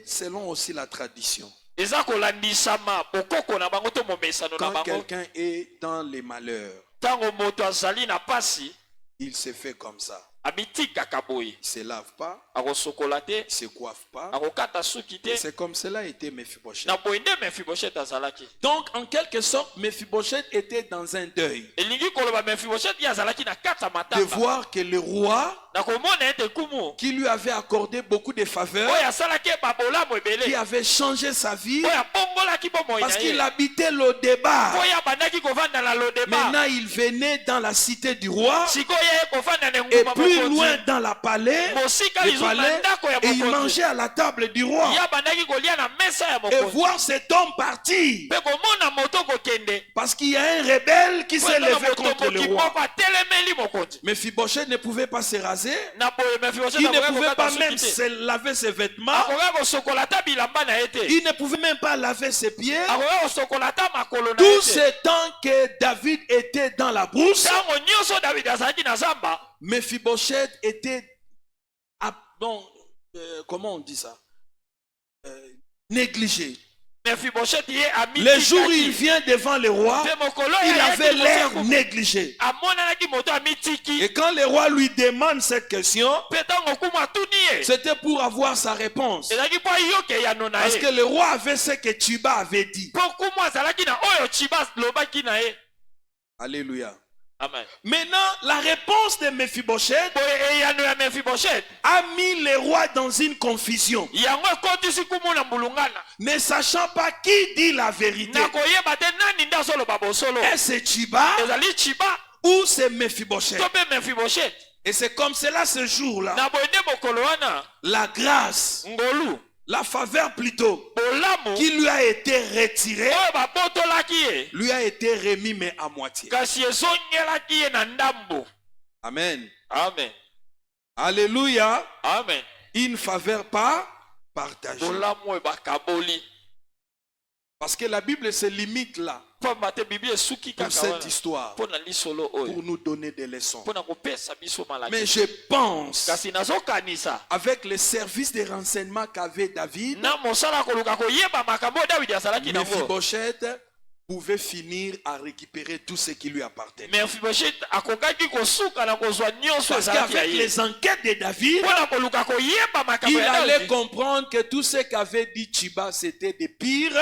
selon aussi la tradition. eza kolandisama bokoko na bango to momesano na Quand bango quelqu'un est dans les malheurs, ntango moto azali na pasi il se fait comme ça. amitikaka boye Il ne se lave pas, akosokola te il ne se coiffe pas. akokata suki Et te c'est comme cela était Mephibosheth. na boye nde mefiboshete azalaki Donc, en quelque sorte, Mephibosheth était dans un deuil elingi koloba mefiboshete ye azalaki na kati ya de matanga voir que le roi, na komona ete kumu qui lui avait accordé beaucoup de faveurs, oyo asalaki ye babolamu qui ebele avait changé sa vie, oyo abongolaki bomoi parce na qu'il ye habitait le débat. oyo abandaki kovanda na lodeba Maintenant, il venait dans la cité du roi, sikoyo ye kovanda na et engumba plus mokonzi loin dans la palais, mosika le lizu na palais, ndako ya et il mokonzi mangeait à la table du roi. ye abandaki kolia na mesa ya Et mokonzi voir cet homme partir, mpe komona moto kokende parce qu'il y a un rebelle qui s'est na levé contre le motomboki roi. moko atelemeli mokonzi Mephibosheth ne pouvait pas se raser, na boye mefiboshete il ne akoki pouvait pas kokata même suki te se laver ses vêtements, akoki kosokola ata bilamba na ye te il ne pouvait même pas laver ses pieds. akoki kosokola ata makolo na ye Tout te ce temps que David était dans la brousse, ntango nyonso davidi azalaki na zamba Mephibosheth était, comment on dit ça, négligé. mefiboshete ye Le jour où il amitikaki vient devant le roi, mpe mokolo il oyo avait ayaki l'air liboso ya négligé. amonanaki moto amitiki Et quand le roi lui demande cette question, mpe ntango kumu atuni ye c'était pour avoir sa réponse. ezalaki mpo ayoka eyano na Parce ye que le roi avait ce que Tuba avait dit. mpo kumu azalaki na oyo chiba lobaki na ye Alléluia. amen Maintenant, la réponse de Mephibosheth boye eyano ya mefiboshete a mis le roi dans une confusion, yango ekotisi kumu na mbulungana ne sachant pas qui dit la vérité. na koyeba te nani nde azoloba bosolo Est-ce Tuba ezali chiba ou c'est Mephibosheth? to mpe mefiboshete Et c'est comme cela ce jour-là. na boye nde mokolo wana La grâce, ngolu la faveur plutôt, bolamu qui lui a été retirée, oyo babotolaki ye lui a été remis mais à moitié. kasi ezongelaki ye na ndambo Amen. amen Alléluia. amen Une faveur pas partagée. bolamu oyo bakaboli Parce que la Bible se limite là pamba te Bible esuki pour kaka cette wana histoire, mpona lisolo pour oyo nous donner des leçons. mpona kopesa biso Mais malaki je pense, kasi nazokanisa avec les services de renseignement qu'avait David, na mosala koluka koyeba makambo oyo Davidi asalaki nango Mephibosheth pouvait finir à récupérer tout ce qui lui appartenait. Mephibosheth akokaki kosuka na kozwa nyonso Parce ezalaki ya qu'avec ye les enquêtes de David, mpona koluka koyeba makambo il ya allait Davidi comprendre que tout ce qu'avait dit Chiba, c'était des pires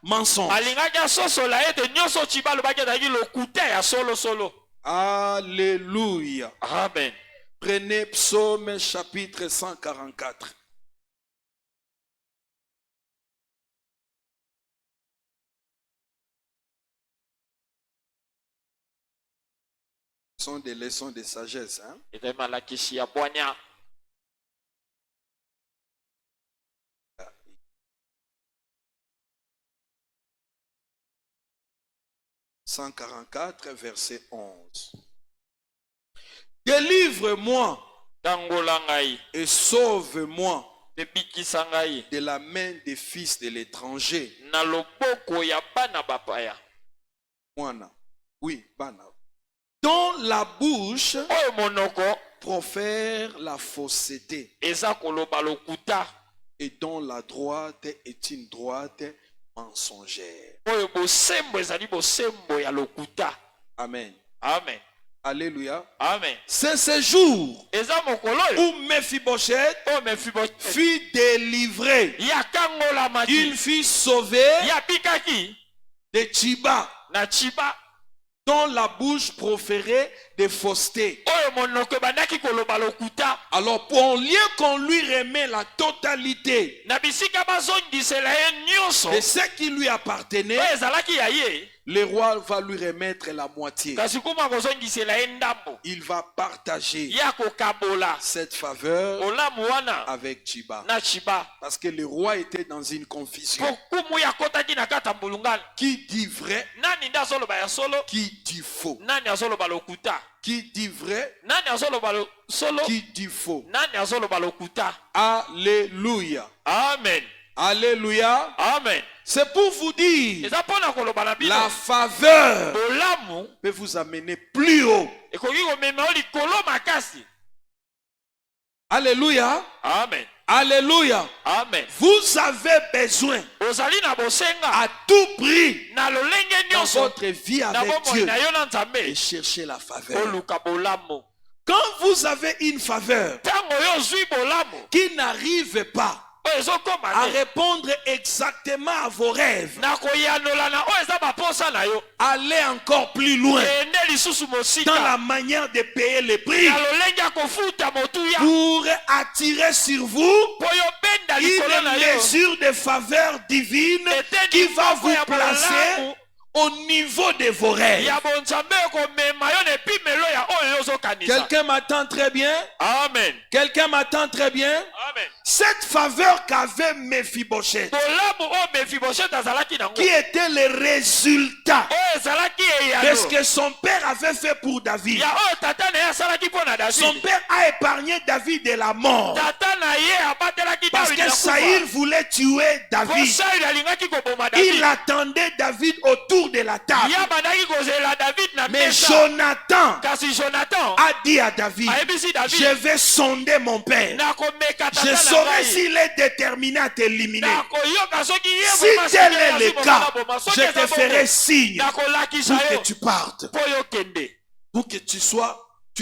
mensonges. alingaki asosola ete nyonso Chiba alobaki ezalaki lokuta ya solosolo. Alléluia. Amen. Prenez Psaume chapitre 144. Ce sont des leçons de sagesse. Hein? Ete malakisi ya bwanya 144, verset 11. Délivre-moi tangola ngai et sauve-moi mpe bikisa ngai de la main des fils de l'étranger. na loboko ya bana bapaya Mwana. Oui, bana. Dont la bouche oyo monoko profère la fausseté eza koloba lokuta et dont la droite est une droite mensongère. oyo bosembo ezali bosembo ya lokuta. Amen. Amen. Alléluia. Amen. C'est ce jour eza mokolo oyo où Mephibosheth oyo Mephibosheth fut délivré. yakangolamaki Il fut sauvé yabikaki de Chiba, na Chiba dont la bouche proférait des faussetés. oyo monoko ebandaki koloba lokuta. Alors, pour lieu qu'on lui remet la totalité na bisika bazongisela ye nyonso de ce qui lui appartenait, oyo ezalaki ya ye le roi va lui remettre la moitié. kasi kuma kozongisela ye ndambo Il va partager ya kokabola cette faveur olamu wana avec Chiba. na Chiba Parce que le roi était dans une confusion. po kumu yakotaki na kati ya mbulungano. Qui dit vrai? Nani nde azoloba ya solo, Qui dit faux? nani azoloba lokuta. Qui dit vrai? Nani azoloba solo, Qui dit faux? nani azoloba lokuta. Alléluia. Amen. Alléluia. Amen. C'est pour vous dire, eza mpona koloba na bino la faveur bolamu peut vous amener plus haut. ekoki komema yo likolo makasi. Alléluia. Amen. Alléluia. Amen. Vous avez besoin ozali na bosenga à tout prix na lolenge dans nyonso votre vie na avec bomoi Dieu na yo na et Nzambe chercher la faveur. oluka bolamu. Quand vous avez une faveur Ntango yo ozwi bolamu qui n'arrive pas oyo ezokoma à te répondre exactement à vos rêves, na koyanola na oyo eza baposa na yo allez encore plus loin ende lisusu dans mosika la manière de payer les prix na lolenge ya kofuta motuya pour attirer sur vous po yo benda likolo na une yo mesure de faveur divine qui va vous placer au niveau de vos rêves. ya bonzambe ekomema yo na epimelo ya oyo ozokanisa. Quelqu'un m'attend très bien? Amen. Quelqu'un m'attend très bien? Amen. Cette faveur qu'avait Mephibosheth, bolamu oyo Mephibosheth azalaki nango qui était le résultat oyo ezalaki de eyano ce que son père avait fait pour David. ya oyo tata na ye asalaki mpo na Son David. père a épargné David de la mort Tata na ye abatelaki parce David que na Saïl kufa. voulait tuer Po David. Saül alingaki koboma Il David. attendait David autour de la table. Ya bandaki kozela David na Mais mesa. Jonathan Kasi Jonathan a dit à David, ayebisi David je vais sonder mon père. nakomeka tata Je na saurai ngai. s'il est déterminé à t'éliminer. Nakoyoka soki ye Si vraiment tel soki est azwi le koboma cas, boma. Soki je eza te bongo, ferai signe nakolakisa pour yo que tu partes, po yo kende pour que tu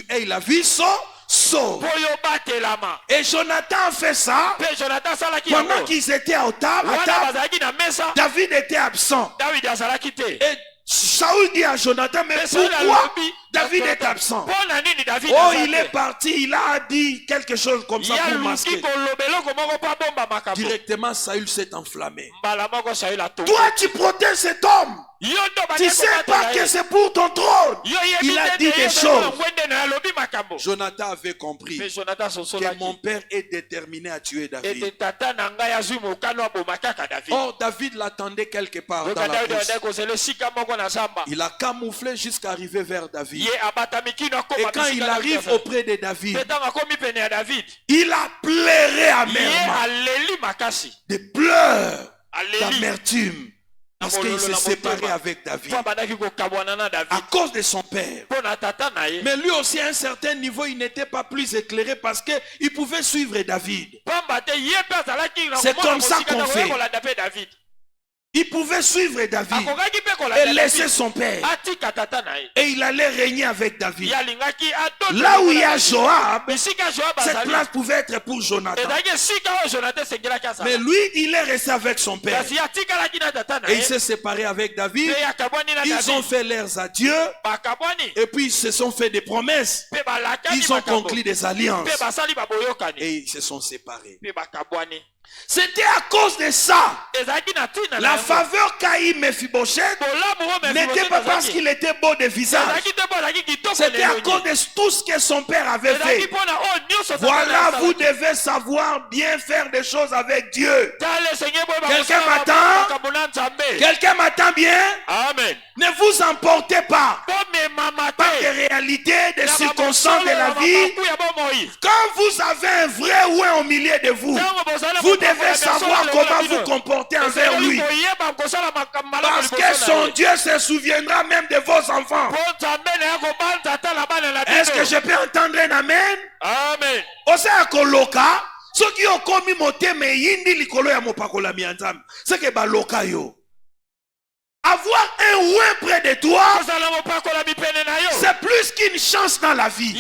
aies la vie sauve. po yo batelama. Et Jonathan a fait ça Pe Jonathan asalaki pendant yango qu'ils étaient à table. wana bazalaki na mesa. David était absent. David azalaki te. Et Saül dit à Jonathan, mais Mais Saül pourquoi alobi, David est absent? mpo na nini David Oh, aza il te? est parti, il a dit quelque chose comme ça ya pour luki masquer. koloba eloko moko mpo abomba makambo. Directement, Saül s'est enflammé. mbala moko Saül atombe. Toi, tu protèges cet homme. yo ndo Tu bandeko sais pas batela que ye. c'est pour ton trône. Yo yebi Il a te dit te des ye choses. na ngwende na ye alobi makambo. Jonathan avait compris Mais Jonathan que mon sosolaki père est déterminé à tuer ete David. tata na ngai azwi mokano aboma kaka David. Or, David l'attendait quelque part dans yoka la David brousse. azali kozela esika moko na zamba. Il a camouflé jusqu'à arriver vers David. Ye abatami kino Et akoma quand il bisika arrive na David. auprès de David, Pe ntango akomi pene ya David il a pleuré ye amèrement. aleli makasi Des pleurs aleli d'amertume. Parce qu'il s'est séparé avec David. À cause de son père. Mais lui aussi, à un certain niveau, il n'était pas plus éclairé parce qu'il pouvait suivre David. C'est comme ça qu'on fait. Il pouvait suivre David et laisser son père. Et il allait régner avec David. Là où il y a Joab, cette place pouvait être pour Jonathan. Mais lui, il est resté avec son père. Et il s'est séparé avec David. Ils ont fait leurs adieux. Et puis ils se sont fait des promesses. Ils ont conclu des alliances. Et ils se sont séparés. C'était à cause de ça. La faveur qu'a eu Mephibosheth n'était pas parce qu'il était beau de visage. C'était à cause de tout ce que son père avait fait. Voilà, vous devez savoir bien faire des choses avec Dieu. Quelqu'un m'attend? Quelqu'un m'attend bien? Amen. Ne vous emportez pas par des réalités, des circonstances de la vie. Quand vous avez un vrai ouin au milieu de vous, vous devez savoir comment vous comporter envers lui. Parce que son Dieu se souviendra même de vos enfants. Est-ce que je peux entendre un amen? Amen. Osa koloka, ceux qui ont commis motema yindi likolo ya mopakola mianzam. C'est que baloka yo. Avoir un ouin près de toi, c'est plus qu'une chance dans la vie.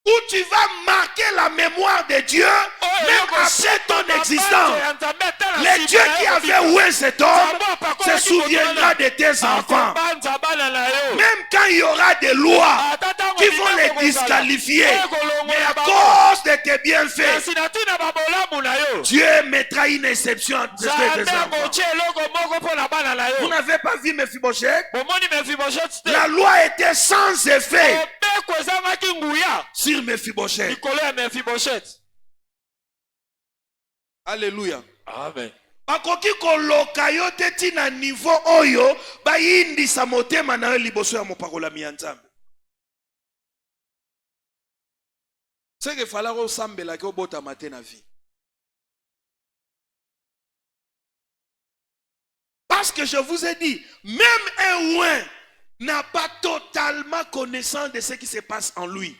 Où tu vas marquer la mémoire de Dieu, même après ton existence. Le Dieu qui avait oué cet homme se souviendra de tes enfants. Même quand il y aura des lois qui vont les disqualifier, mais à cause de tes bienfaits, Dieu mettra une exception à tes enfants. Vous n'avez pas vu Mephibosheth? La loi était sans effet sur Mephibosheth. Alléluia. Amen. Bakoki koloka yo te tina niveau oyo bayindisa motema na yo liboso ya mopakolami ya Nzambe. C'est que fallait resembler au bota matin na vie. Parce que je vous ai dit, même un ouin n'a pas totalement connaissance de ce qui se passe en lui.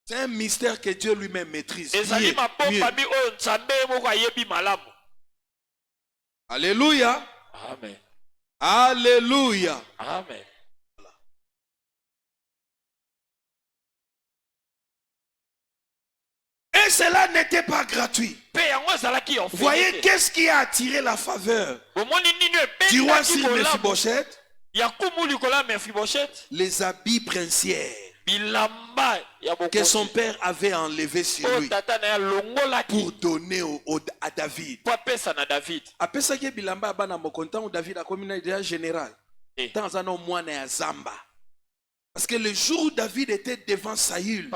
C'est un mystère que Dieu lui-même maîtrise. Alléluia. Amen. Alléluia. Amen. Et cela n'était pas gratuit. Voyez qu'est-ce qui a attiré la faveur du roi sur Mephibosheth? Les habits princiers que son père avait enlevés sur lui pour donner à David. Après ça, bilamba bana mokontan David a commis déjà général. Dans un homme moine à Zamba. Parce que le jour où David était devant Saül,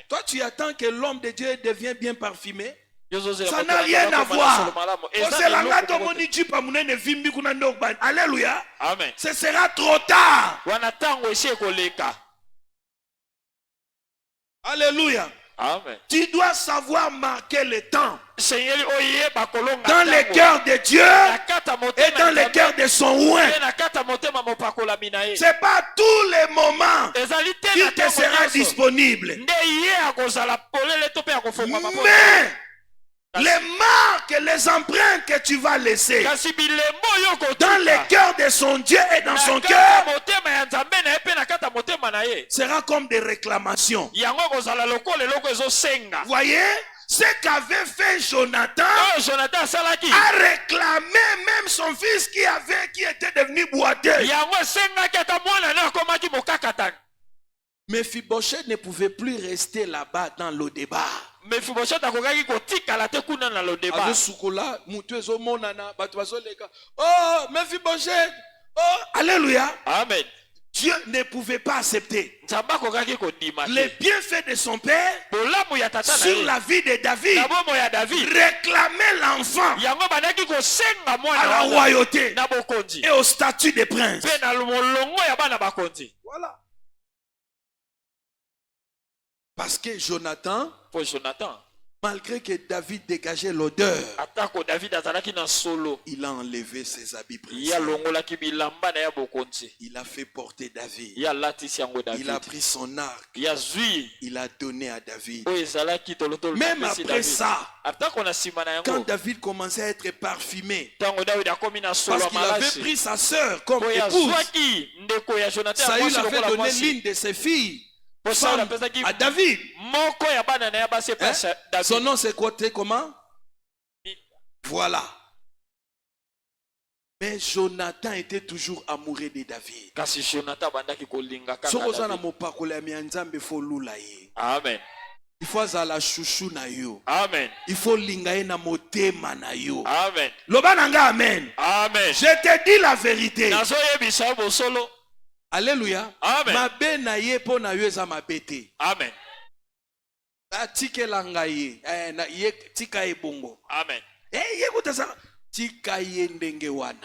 toi tu attends que l'homme de Dieu devienne bien parfumé? Ça n'a rien à voir. Alléluia. Amen. Ce sera trop tard. Alléluia. Amen. Tu dois savoir marquer le temps dans le cœur de Dieu et dans le cœur de son oint. C'est pas tous les moments qu'il te sera disponible. Mais les marques, les empreintes que tu vas laisser dans le cœur de son Dieu et dans son cœur sera comme des réclamations. Voyez, ce qu'avait fait Jonathan a réclamé même son fils qui était devenu boiteux. Mephibosheth ne pouvait plus rester là-bas dans le débat. Oh, Mephibosheth. Oh, alléluia. Amen. Dieu ne pouvait pas accepter les bienfaits de son père sur la vie de David. Réclamer l'enfant à la royauté et au statut de prince. Voilà. Parce que Jonathan, po Jonathan malgré que David dégageait l'odeur, atako David azalaki na solo il a enlevé ses habits ya précieux. longolaki bilamba na ya bokonzi Il a fait porter David. ya latisi yango Il a David pris son arc. ya zwi Il a donné à David. oyo ezalaki tolotolo Même napesi après David. ça, atako na nsima na quand yango David commençait à être parfumé, ntango David akomi na solo parce ya qu'il avait malasi pris sa sœur comme po épouse, yazwaki ndeko ya Jonathan ya Saül mwasi avait lokola donné mwasi l'une de ses filles po Saül femme apesaki à David. moko ya bana na ya basi Hein? epesa Son David nom c'est quoi? Comment? Voilà. Mais Jonathan était toujours amoureux de David. kasi Jonathan abandaki kolinga kaka Soki oza na David. mopakolami ya Nzambe, il faut lula ye. Amen. Il faut azala chouchou na yo. Amen. Il faut linga ye na motema na yo. Amen. Loba nanga amen. Amen. Je te dis la vérité. nazoyebisa yo bosolo. Alléluia. Amen. Mabe na ye po na yo eza mabe te. Amen. Atikela ngai ye. Na ye tika ye bongo. Amen. Ye kutasa tika ye ndenge wana.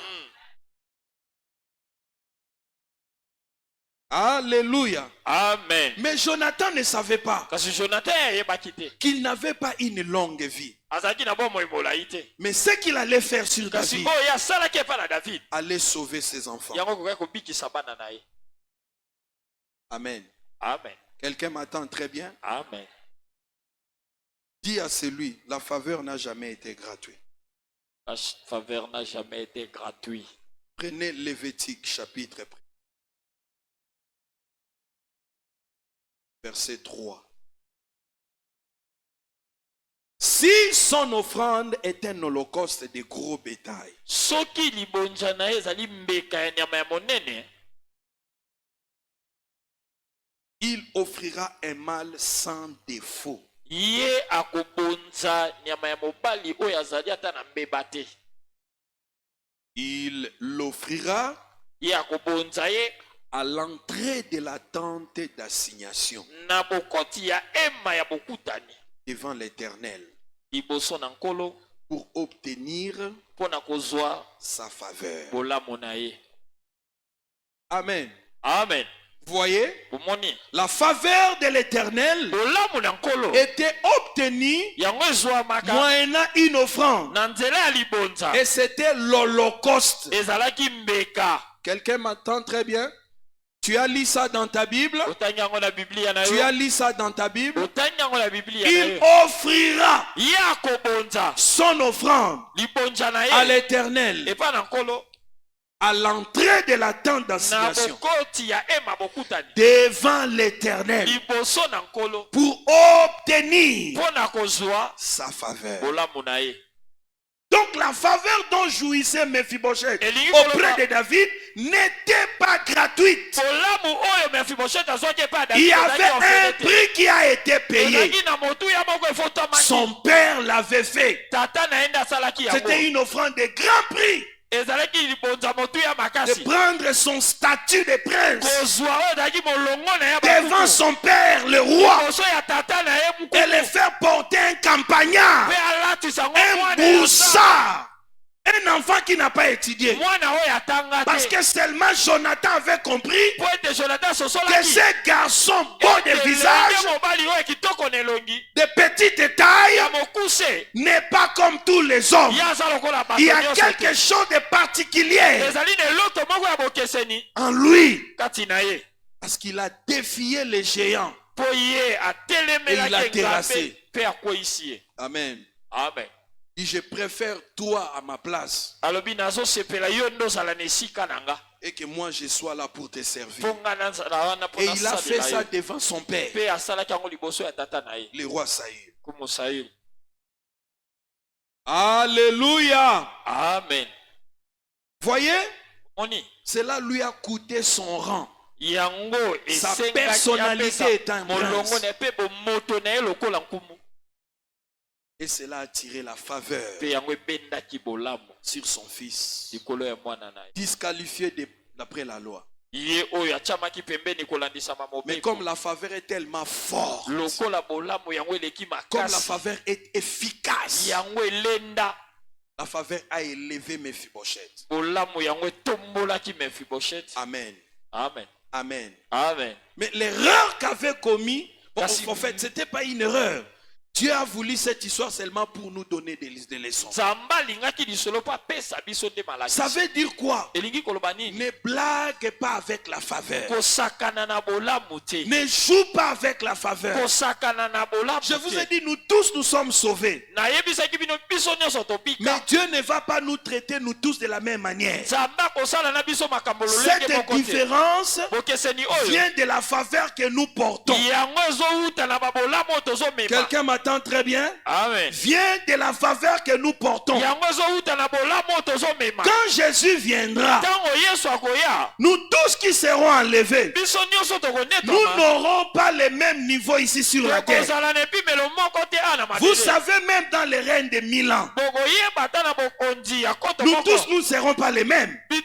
Alléluia. Amen. Mais Jonathan ne savait pas kasi Jonathan ayebaki te qu'il n'avait pas une longue vie. azalaki na bomoi molai te Mais ce qu'il allait faire sur kasi David, oyo asalaki epa na David allait sauver ses enfants. yango kokai kobikisa bana na ye. Amen. Amen. Quelqu'un m'attend très bien? Amen. Dis à celui, la faveur n'a jamais été gratuite. La faveur n'a jamais été gratuite. Prenez Lévitique chapitre 1. Verset 3. Si son offrande est un holocauste de gros bétail, soki libonza na ye ezali mbeka ya nyama ya monene, il offrira un mâle sans défaut. ye akobonza nyama ya mobali oyo azali ata na mbeba te. Il l'offrira Ye akobonza ye à l'entrée de la tente d'assignation na bokoti ya ema ya bokutani devant l'Éternel liboso na nkolo pour obtenir mpo na kozwa sa faveur. bolamu na ye. Amen. Amen. Voyez, bomoni la faveur de l'Éternel bolamu na nkolo était obtenue yango ezwamaka moyennant une offrande. na nzela ya libonza Et c'était l'holocauste. ezalaki mbeka. Quelqu'un m'entend très bien? Tu as lu ça dans ta Bible? otangi yango na biblia na Tu yo as lu ça dans ta Bible? otangi yango na biblia na Il yo offrira ye akobonza son offrande libonza na à ye l'Éternel epa na nkolo à l'entrée de la tente na d'assignation bokoti ya ema bokutani devant l'Éternel liboso na nkolo pour obtenir mpo na kozwa sa faveur. bolamu na ye. Donc la faveur dont jouissait Mephibosheth Elingi auprès koloba, de David n'était pas gratuite. bolamu oyo Mefiboshet azwaki epa ya Il y David avait un ezalaki ofele prix qui a été te. payé. ezalaki na motu ya moko efotomaki. Son père l'avait fait. tata na ye nde asalaki yango. C'était une offrande de grand prix ezalaki libonza motu ya de makasi prendre son statut de prince kozwa oyo ezalaki molongo na ye devant bakuku. son père, le roi, liboso ya tata na ye et mokuku le faire porter un campagnard, mpe alatisa yango un mwana ya boursard, un enfant qui n'a pas étudié. mwana oyo atanga Parce te que seulement Jonathan avait compris po ete Jonathan que sosolaki ce garçon beau de ete visage, elenge mobali oyo kitoko na elongi de petite taille, ya mokuse n'est pas comme tous les hommes. ye aza lokola bato Il y a nyonso quelque te. chose de particulier ezali na eloto moko ya bokeseni en lui. kati na ye Parce qu'il a défié les géants. mpo ye Et il a atelemelaki terrassé. nzambe mpe akweyisi ye. Amen. Amen. Dit, je préfère toi à ma place alobi nazosepela yo nde ozala na esika na nga et que moi je sois là pour te servir. mpo nga nazala wana mpo Et il a fait nasalela ça yo devant son père, mpe asalaki yango liboso ya tata na ye le roi Saül. kumu Saül. Alléluia. Amen. Voyez, moni cela lui a coûté son rang. yango Sa esengaki personnalité apesa est un molongo prince. na ye mpe bomoto na ye lokola nkumu Et cela a attiré la faveur mpe yango ebendaki bolamu sur son fils, likolo ya mwana na ye disqualifié d'après la loi. ye oyo atiamaki pembeni kolandisama Mais mobeko comme la faveur est tellement forte, lokola bolamu yango eleki comme la makasi faveur est efficace, yango elenda la faveur a élevé Mephibosheth. bolamu yango etombolaki Mefiboshet. Amen. Amen. Amen. Amen. Mais l'erreur qu'avait commis En fait, ce n'était pas une erreur. Dieu a voulu cette histoire seulement pour nous donner des leçons. Ça veut dire quoi? Ne blague pas avec la faveur. Ne joue pas avec la faveur. Je vous ai dit, nous tous nous sommes sauvés. Mais Dieu ne va pas nous traiter nous tous de la même manière. Cette différence vient de la faveur que nous portons. Quelqu'un m'attend très bien? Amen. Vient de la faveur que nous portons. Quand Jésus viendra, nous tous qui serons enlevés, nous n'aurons pas le même niveau ici sur la terre. Vous savez, même dans les règnes de 1000 ans, nous tous nous ne serons pas les mêmes. Il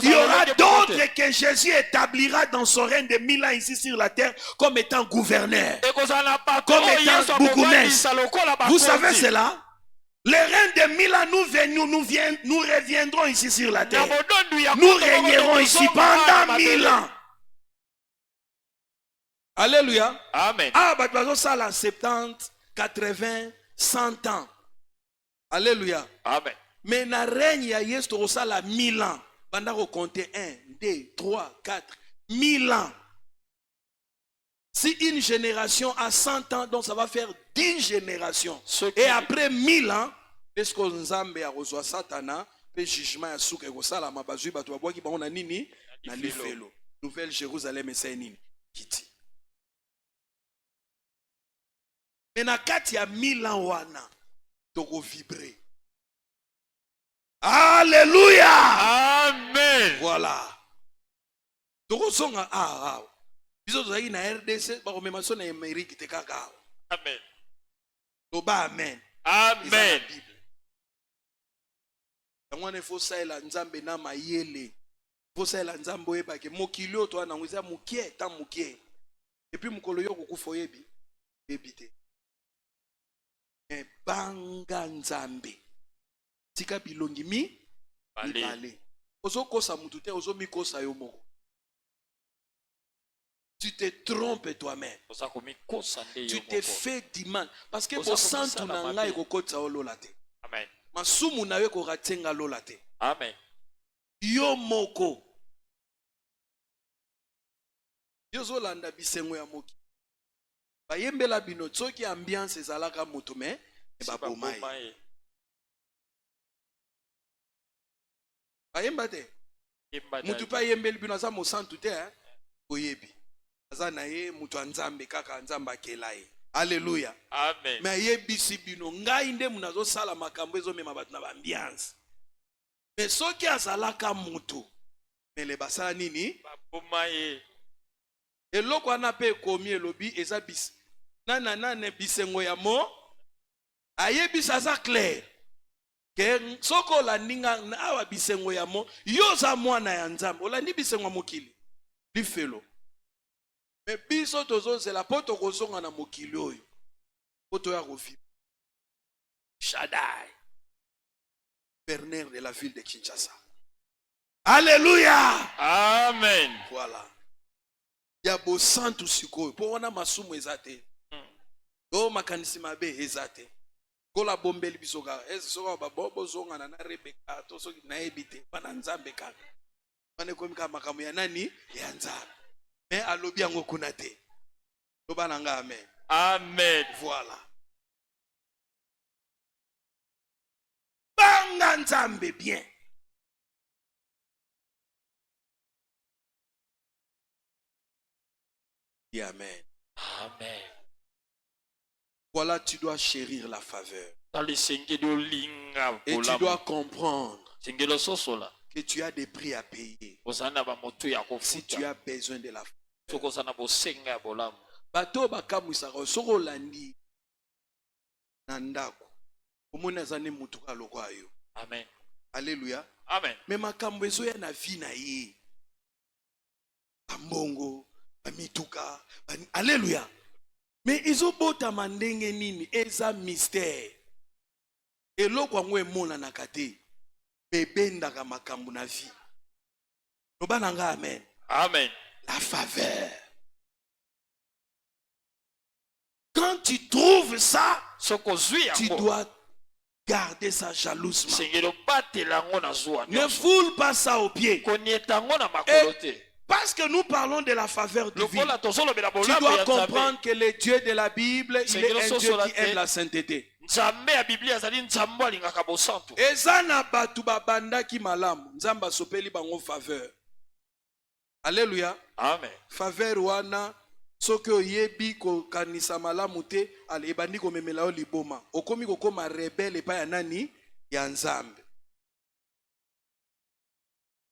y aura d'autres que Jésus établira dans son règne de 1000 ans ici sur la terre comme étant gouverneur, comme étant beaucoup. Vous savez cela? Les reines de 1000 ans, nous reviendrons ici sur la terre. Nous régnerons ici pendant 1000 ans. Alléluia. Amen. Ah, bah, ça là, 70, 80, 100 ans. Alléluia. Amen. Mais na règne ya Yesu ça là 1000 ans. Pendant qu'on compte 1, 2, 3, 4, 1000 ans. Si une génération a 100 ans, donc ça va faire 10 générations. Et après 1000 ans, est-ce que Nzambe a reçu Satana, le jugement a souke ko sala mabazu ba to ki ba on a nini na lifelo. Nouvelle Jérusalem c'est nini kiti. Mais na kati ya 1000 ans wana toko vibrer. Alléluia. Amen. Voilà. Toko songa biso tozaki na RDC bakomema so na Amérique te kaka. Amen. Loba amen. Amen. Yango ne faut saela nzambe na mayele. Faut saela nzambe oyeba ke mokili oto na ngweza mukie ta mukie. Et puis mukolo yo kokufa oyebi ebite. E banga nzambe. Tika bilongi mi bale. Ozo kosa mutu te ozo mi kosa yo moko. Tu te trompes toi-même. Tu te fais du mal. Parce que pour santu nanga ekokotsa ololate. Amen. Masumu na yo koratenga lolate. Amen. Yo moko. Yo zolanda bisengo ya moki. Bayembela bino tsoki ambiance ezalaka moto me eba bomai. Bayemba te. Mutu pa yembeli bino za mo santu te hein. Oyebi. Azanaye mutu anzambe kaka nzamba kelaye. Alléluia. Amen. Mais yebisi bino ngai nde munazo sala makambo ezo mema batu na ambiance. Mais soki azalaka mutu mele basala nini? Babomaye. Eloko ana pe komi elobi eza bis. Nana bisengo ya mo ayebisa za clair. Ke soko la ninga awa bisengo ya mo yoza mwana ya nzambe. Olandi bisengo mokili. Lifelo. Mais biso tozo c'est la poto kozonga na mokili oyo. Poto ya kovi. Shaddai. Gouverneur de la ville de Kinshasa. Alléluia. Amen. Voilà. Ya bo santu sikoyo. Po wana masumu ezate. Do makanisi mabe ezate. Kola bombeli bisoka. Soka ba bobo zonga na Rebeka to soki na ebite bana nzambe kaka. Bane komika makamu ya nani? Ya nzambe. Mais alobi yango kuna te. Loba nanga amen. Amen. Voilà. Banga nzambe bien. Dis amen. Amen. Voilà, tu dois chérir la faveur. Et tu Et dois comprendre que tu as des prix à payer. Si tu as besoin de la faveur. Bato bakamusaka soko landi na ndako. Omona zane mutuka lokwa yo. Amen. Alléluia. Amen. Mais makambo ezo ya na vie na ye. Bambongo, bamituka, alléluia. Mais izo bota mandenge nini eza mystère. Eloko ngwe mona na kate. Bebendaka makambo na vie. Loba nanga amen. Amen. La faveur. quand tu trouves ça, soko zwi tu yango dois garder ça jalousement. sengeli obatela yango na zuwa Ne foule pas ça au pied. konieta yango na makolo te Parce que nous parlons de la faveur divine. lokola tozolobela Tu bolamu dois ya nzambe comprendre que le Dieu de la Bible, il est un Dieu qui aime la sainteté. nzambe ya biblia azali nzambe alingaka bosantu Eza na batu babandaki malamu, nzambe asopeli bango faveur. Alléluia. amen Faveur wana soki oyebi kokanisa malamu te, ale ebandi komemela yo liboma. Okomi kokoma rebelle epai ya nani? Ya nzambe.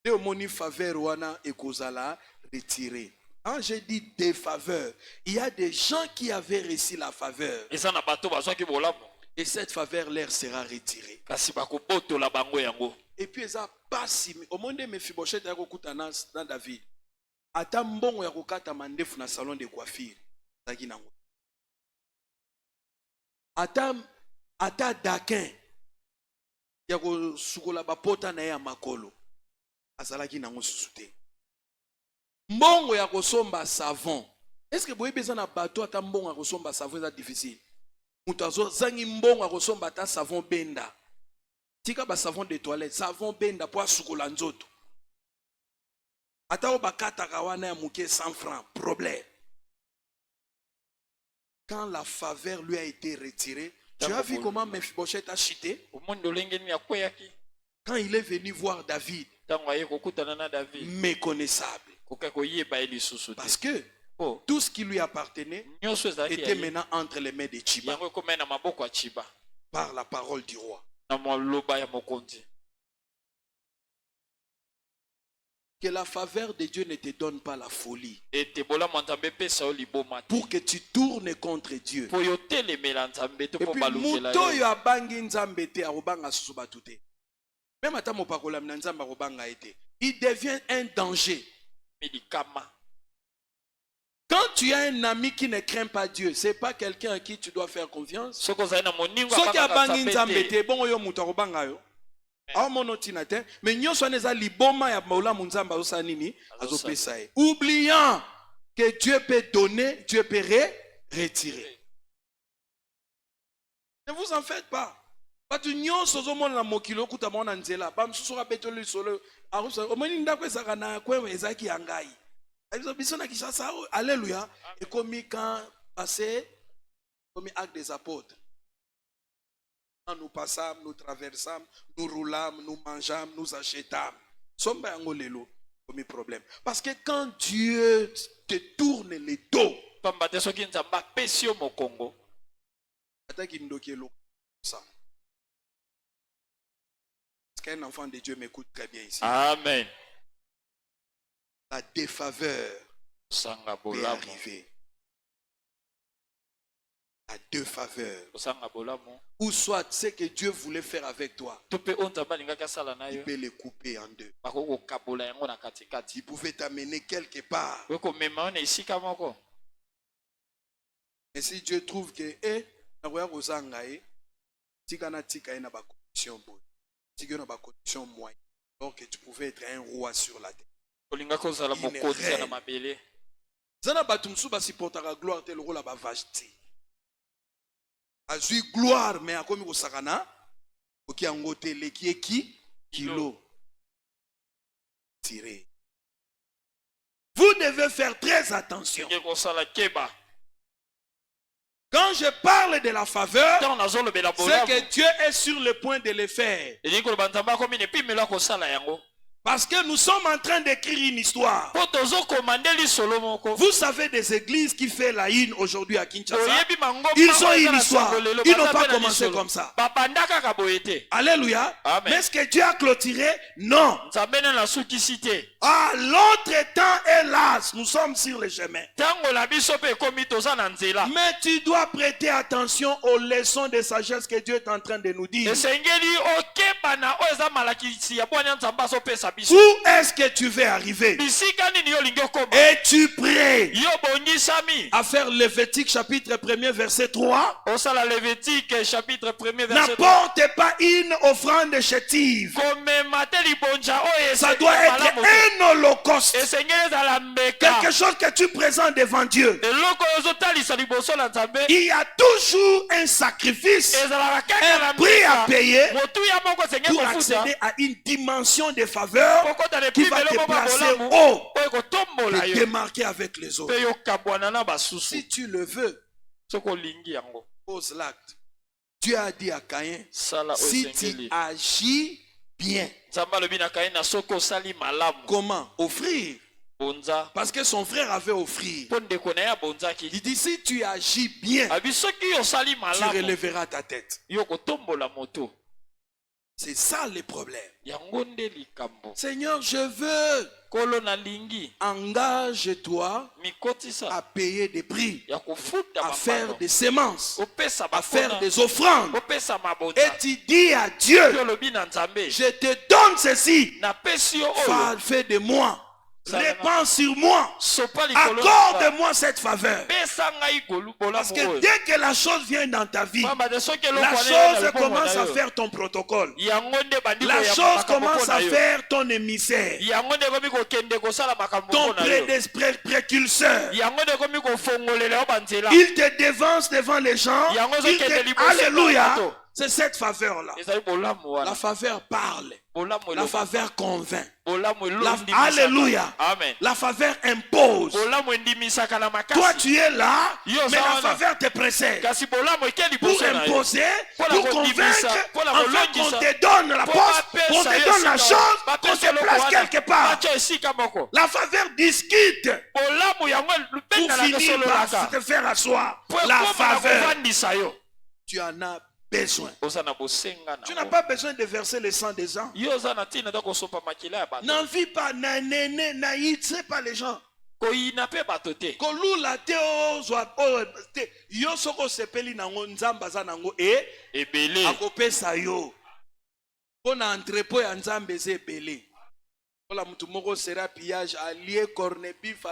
Et omoni faveur wana ekozala retiré. Quand j'ai dit des faveurs, il y a des gens qui avaient reçu la faveur. eza na bato bazwaki bolamu Et cette faveur leur sera retirée. kasi bakobotola bango yango Et puis eza pasi. Au monde de Mephibosheth ya kokutana na David. Ata mbongo ya kokata mandefu na salon de coiffure. Zaki nango. Ata dakin ya kosukola bapota na ye ya makolo. Azalaki nango susu te. Mbongo ya kosomba savon. Est-ce que boye besoin na bato ata mbongo ya kosomba savon eza difficile? Mutu azangi mbongo ya kosomba ata savon benda. Tika ba savon de toilette, savon benda po asukola nzoto. Ata o bakataka wana ya muke 100 francs, problème. Quand la faveur lui a été retirée, tu as vu comment Mephibosheth a chuté? omondo olenge nini akweyaki Quand il est venu voir David, ntango aye kokutana na david méconnaissable. koka koyeba ye lisusu te Parce que po tout ce qui lui appartenait nyonso ezalaki était ya ye maintenant entre les mains de Chiba yango ekomai na maboko ya chiba par la parole du roi. na maloba ya mokonzi Que la faveur de Dieu ne te donne pas la folie. ete bolamu ya nzambe epesa yo liboma te Pour que tu tournes contre Dieu. mpo yo telemela nzambe te Et mpo puis, balukela muto yo yo abangi nzambe te arobanga susu batu te. Même ata mopakolami na nzambe arobanga ete. Il devient un danger. milikama Quand tu as un ami qui ne craint pas Dieu, c'est pas quelqu'un à qui tu dois faire confiance. soki ozali na moningo Soki abangi abangaka nzambe nzambe te te, bongo yo mutu arobanga yo. Aomono tina te, mais nyonso wana eza liboma ya malamu nzambe azosala nini? Azopesa ye. Oubliant que Dieu peut donner, Dieu peut retirer. Ne vous en faites pas. Batu nyonso ozomona na mokili okuta mona nzela, ba msusu kabetolo lisolo, omoni ndako ezaka na kwewe ezaki ya ngai. Biso na Kinshasa, alléluia. Et comme quand passé, comme acte des apôtres. Quand nous passâmes, nous traversâmes, nous roulâmes, nous mangeâmes, nous achetâmes. Somba yango lelo, comme problème. Parce que quand Dieu te tourne le dos, pamba te soki nzambe apesi yo mokongo attaque ndokielo ça. Est-ce qu'un enfant de Dieu m'écoute très bien ici? amen La défaveur kosanga peut bolamu arriver. La défaveur. kosanga bolamu Ou soit ce que Dieu voulait faire avec toi, to mpe oyo nzambe alingaki asala na il yo peut le couper en deux. bakoki kokabola yango na katikati Il pouvait t'amener quelque part. oyo komema yo na esika moko Et si Dieu trouve que, nakoya kozanga ye, tika na tika ye na ba condition bonne. Tika na ba condition moyenne. Alors que tu pouvais être un roi sur la terre. olingaki ozala mokonzi ya na mabele Zana batu msu basipportaka gloire te lokola ba vache te. Azui gloire mais akomi kosakana oki yango te leki eki kilo tiré. Vous devez faire très attention. enge kosala keba Quand je parle de la faveur, ntango nazolobela c'est bolamu que Dieu est sur le point de le faire. elingi koloba nzambe akomi na epimelo kosala yango Parce que nous sommes en train d'écrire une histoire. mpo tozokoma nde lisolo moko Vous savez des églises qui font la une aujourd'hui à Kinshasa. oyebi bango Ils moko ont eza une na histoire. sango lelo, Ils n'ont baza pas mpe na commencé lisolo. comme ça. babanda kaka boye te Alléluia. Amen. Mais est-ce que Dieu a clôturé? Non. nzambe nde nasukisi te Ah, l'autre temps est là. Nous sommes sur le chemin. ntango na biso mpe ekomi toza na nzela Mais tu dois prêter attention aux leçons de sagesse que Dieu est en train de nous dire. esengeli okeba na oyo eza malakisi ya bwanya nzambe azopesa biso Où est-ce que tu veux arriver? bisika nini yo olingi okoma Es-tu prêt yo bongisami à faire Lévitique chapitre 1er verset 3? osala levitique chapitre 1er verset 3 N'apporte pas une offrande chétive. komema te libonja oyo Ça esengeli doit être malamu te. un un holocauste. esengeli ezala mbeka Quelque chose que tu présentes devant Dieu. eloko oyo ozotalisa liboso na nzambe Il y a toujours un sacrifice, ezalaka kaka na un prix à mbeka payer motuya moko esengeli pour kofuta accéder à une dimension de faveur kokota na qui va epimelo te moko ya placer bolamu haut, oyo ekotombola te yo démarquer avec les autres. mpe yokabwana na basusu Si tu le veux, soki olingi yango pose l'acte. Dieu a dit à Caïn, sala oyo si tu esengeli agis bien, nzambe alobi na kaini na soki osali malamu comment? Offrir. bonza Parce que son frère avait offert. mpo ndeko na ye abonzaki Il dit, si tu agis bien, abi soki osali tu malamu relèveras ta tête. yo kotombola moto C'est ça le problème. yango nde likambo Seigneur, je veux, kolo nalingi engage-toi mikotisa à payer des prix, ya kofuta à faire mapano des semences, kopesa à faire bafona des offrandes. kopesa Et mabota tu dis à mpe Dieu, olobi na nzambe je te donne ceci, napesi yo oyo fais de moi, répands sur moi, sopa likolo accorde-moi cette faveur. pesa ngai Parce bolamu que oyo dès que la chose vient dans ta vie, pamba te soki eloko la wana chose eza na commence libongo à na yo, faire ton protocole. yango nde bandi La koyamba chose makambo commence mpo à na yo. faire ton émissaire, yango nde ekomi kokende kosala makambo ton mpo na yo précurseur. yango nde ekomi kofongolela yo banzela Il te dévance devant les gens. Yango Il zokende te... liboso Alléluia. na bato. C'est cette faveur-là. ezali bolamu La wana faveur parle. bolamu La elobaka. faveur convainc. bolamu La... elondimisaka. Alléluia. amen La faveur impose. bolamu endimisaka na Toi, makasi tu es là, Yo, mais ça la wana. faveur te précède. kasi bolamu eke Pour liboso na yo imposer, Pour la pour condimisa, convaincre, pour la afin qu'on kolongisa. te donne la Po poste, bapesa qu'on te yo donne la esika chose, wana. qu'on Bapesa te eloko place wana. quelque part. Batia esika moko La faveur discute bolamu yango pour lupenda na finir par kesololaka te faire asseoir. po La ekoma na faveur, kovandisa yo tu en as besoin. oza na bosenga Tu na n'as pas besoin de verser le sang des gens. yo oza na ntina ta kosopa makila ya bato N'envie pas, n'haïssez pas les gens. koyina mpe bato te Kolula te ozwa oyo te yo soko osepeli nango nzambe aza nango ebele akopesa yo mpo na entrepôt ya nzambe eza ebele mpola mutu moko sera pillage alie cornebif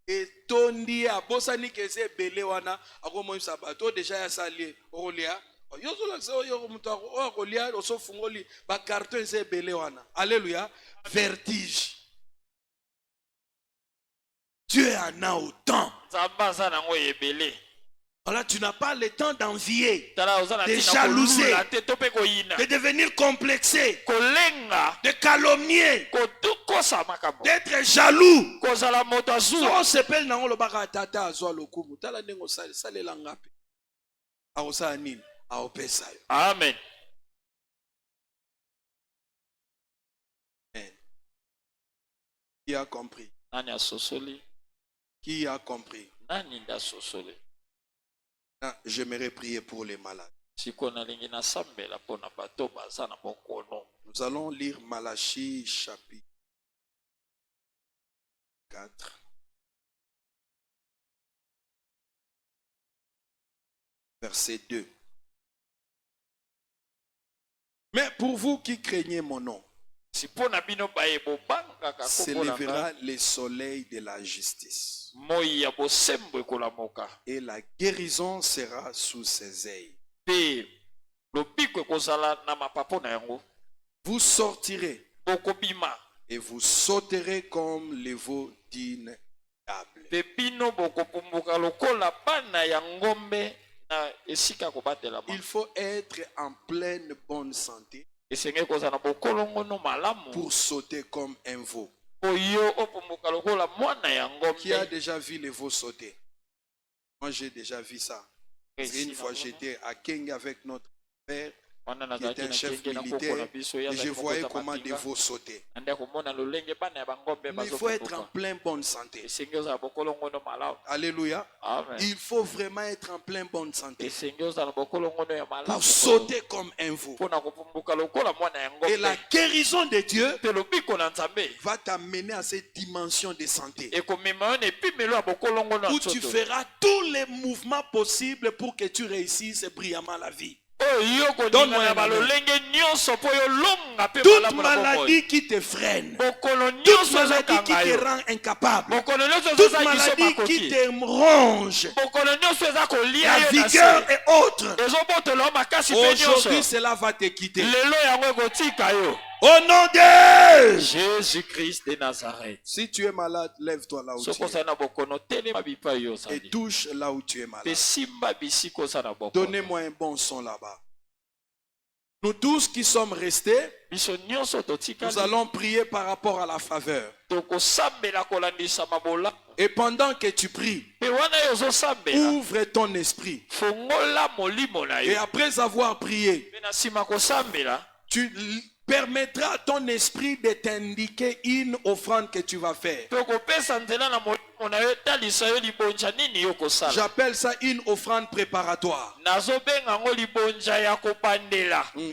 etondi abosani ke eza ebele wana akomonisa bato oyo deja yasalie okolia yo ozolakisa oyo mutu oyo akolia osofungoli bakarton eza ebele wana alleluya vertige. Dieu en a autant. nzambe aza nango ebele Voilà, tu n'as pas le temps d'envier, tala oza na de ntina jalouser, kolula te to mpe koyina de devenir complexé, kolenga de calomnier, kosa makambo d'être jaloux. kozala moto So azuwa osepeli nango lobaka tata azwa lokumu tala ndenge osalela ngapi akosala nini aopesa yo. amen Amen. Qui a compris? nani asosoli Qui a compris? nani nde asosoli Ah, j'aimerais prier pour les malades. sikoyo nalingi nasambela mpo na bato baza na bokono Nous allons lire Malachie chapitre 4. Verset 2. Mais pour vous qui craignez mon nom, si mpo na bino baye bobangaka kombo na s'élèvera ngai le soleil de la justice, moi ya bosembo ekolamoka et la guérison sera sous ses ailes. mpe lobiko ekozala na mapapo na yango Vous sortirez bokobima et vous sauterez comme les veaux d'une table. mpe bino bokopumbuka lokola bana ya ngombe na esika kobatelama Il faut être en pleine bonne santé esengeli kozala na bokolongono malamu pour sauter comme un veau. po yo opumbuka lokola mwana ya Qui a ngombe déjà vu les veaux sauter? Moi, j'ai déjà vu ça. Parce qu'une fois, j'étais à Keng avec notre père, wana qui était nazalaki un na chef kenge na koko na militaire, biso et je yazali voyais kokota comment des mapinga veaux sautaient. ande akomona lolenge bana ya bangombe Mais il faut être en bazopumbuka pleine bonne santé. esengeli ozala bokolongono malamu Alléluia. amen Il faut vraiment être en pleine bonne santé esengeli ozala na bokolongono ya malamu pour sauter comme un veau. mpo na kopumbuka lokola mwana ya Et la ngombe guérison de Dieu mpe lobiko na nzambe va t'amener à cette dimension de santé ekomema yo na epimelo ya bokolongono ya où tu nzoto feras tous les mouvements possibles pour que tu réussisses brillamment la vie. oyo yo Donne-moi koninga na un balolenge nyonso mpo yo longa mpe Toute malamu na bomoi maladie qui te freine, bokolo toute nyonso maladie qui ezokanga te yo rend incapable, bokolo nyonso toute ezozaki biso maladie qui makoki te ronge, bokolo nyonso eza kolia la yo na vigueur se et autres, ezobotola yo makasi mpe nyonso aujourd'hui cela va te quitter. lelo yango ekotika yo Au nom de... Jésus-Christ de Nazareth. Si tu es malade, lève-toi là où tu es. Et touche là où tu es malade. Donnez-moi un bon son là-bas. Nous tous qui sommes restés, nous allons prier par rapport à la faveur. Et pendant que tu pries, ouvre ton esprit. Et après avoir prié, tu permettras à ton esprit de t'indiquer une offrande que tu vas faire. J'appelle ça une offrande préparatoire.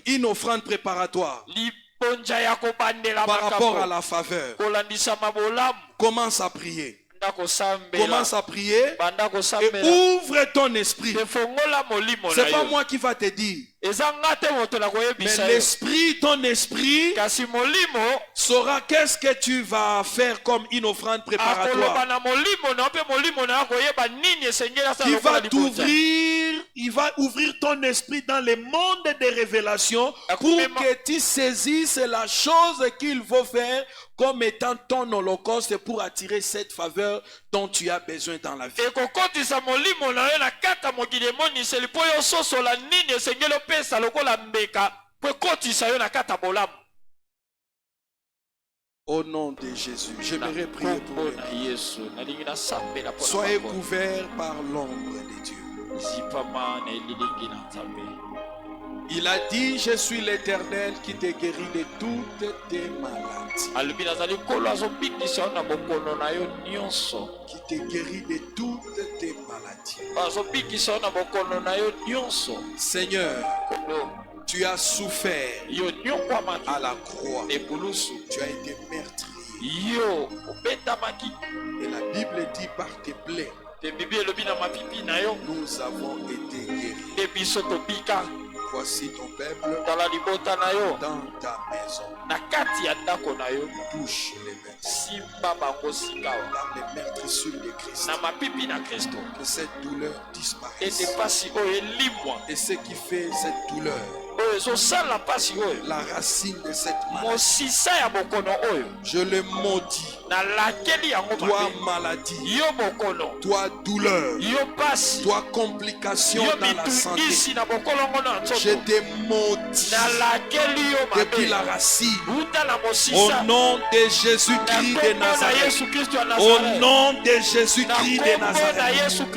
Une offrande préparatoire par rapport à la faveur. Commence à prier. Commence à prier et ouvre ton esprit. C'est pas moi qui va te dire. Mais l'esprit, ton esprit saura qu'est-ce que tu vas faire comme une offrande préparatoire. Qui va t'ouvrir, il va ouvrir ton esprit dans le monde des révélations pour que tu saisisses la chose qu'il faut faire comme étant ton holocauste pour attirer cette faveur dont tu as besoin dans la vie. Au nom de Jésus, j'aimerais prier pour vous. Soyez couverts par l'ombre de Dieu. Il a dit, je suis l'Éternel qui te guérit de toutes tes maladies. Qui te guérit de toutes tes maladies. Seigneur, tu as souffert à la croix. Tu as été meurtrier. Et la Bible dit par tes plaies, nous avons été guéris. Voici ton peuple dans ta maison. Touche les mains. Dans les meurtrissures de Christ. Que cette douleur disparaisse. Et ce qui fait cette douleur, la racine de cette maladie, je le maudis. Toi maladie, toi douleur, toi complication dans la santé, je te maudis depuis la racine. Au nom de Jésus-Christ de Nazareth. Au nom de Jésus-Christ de Nazareth.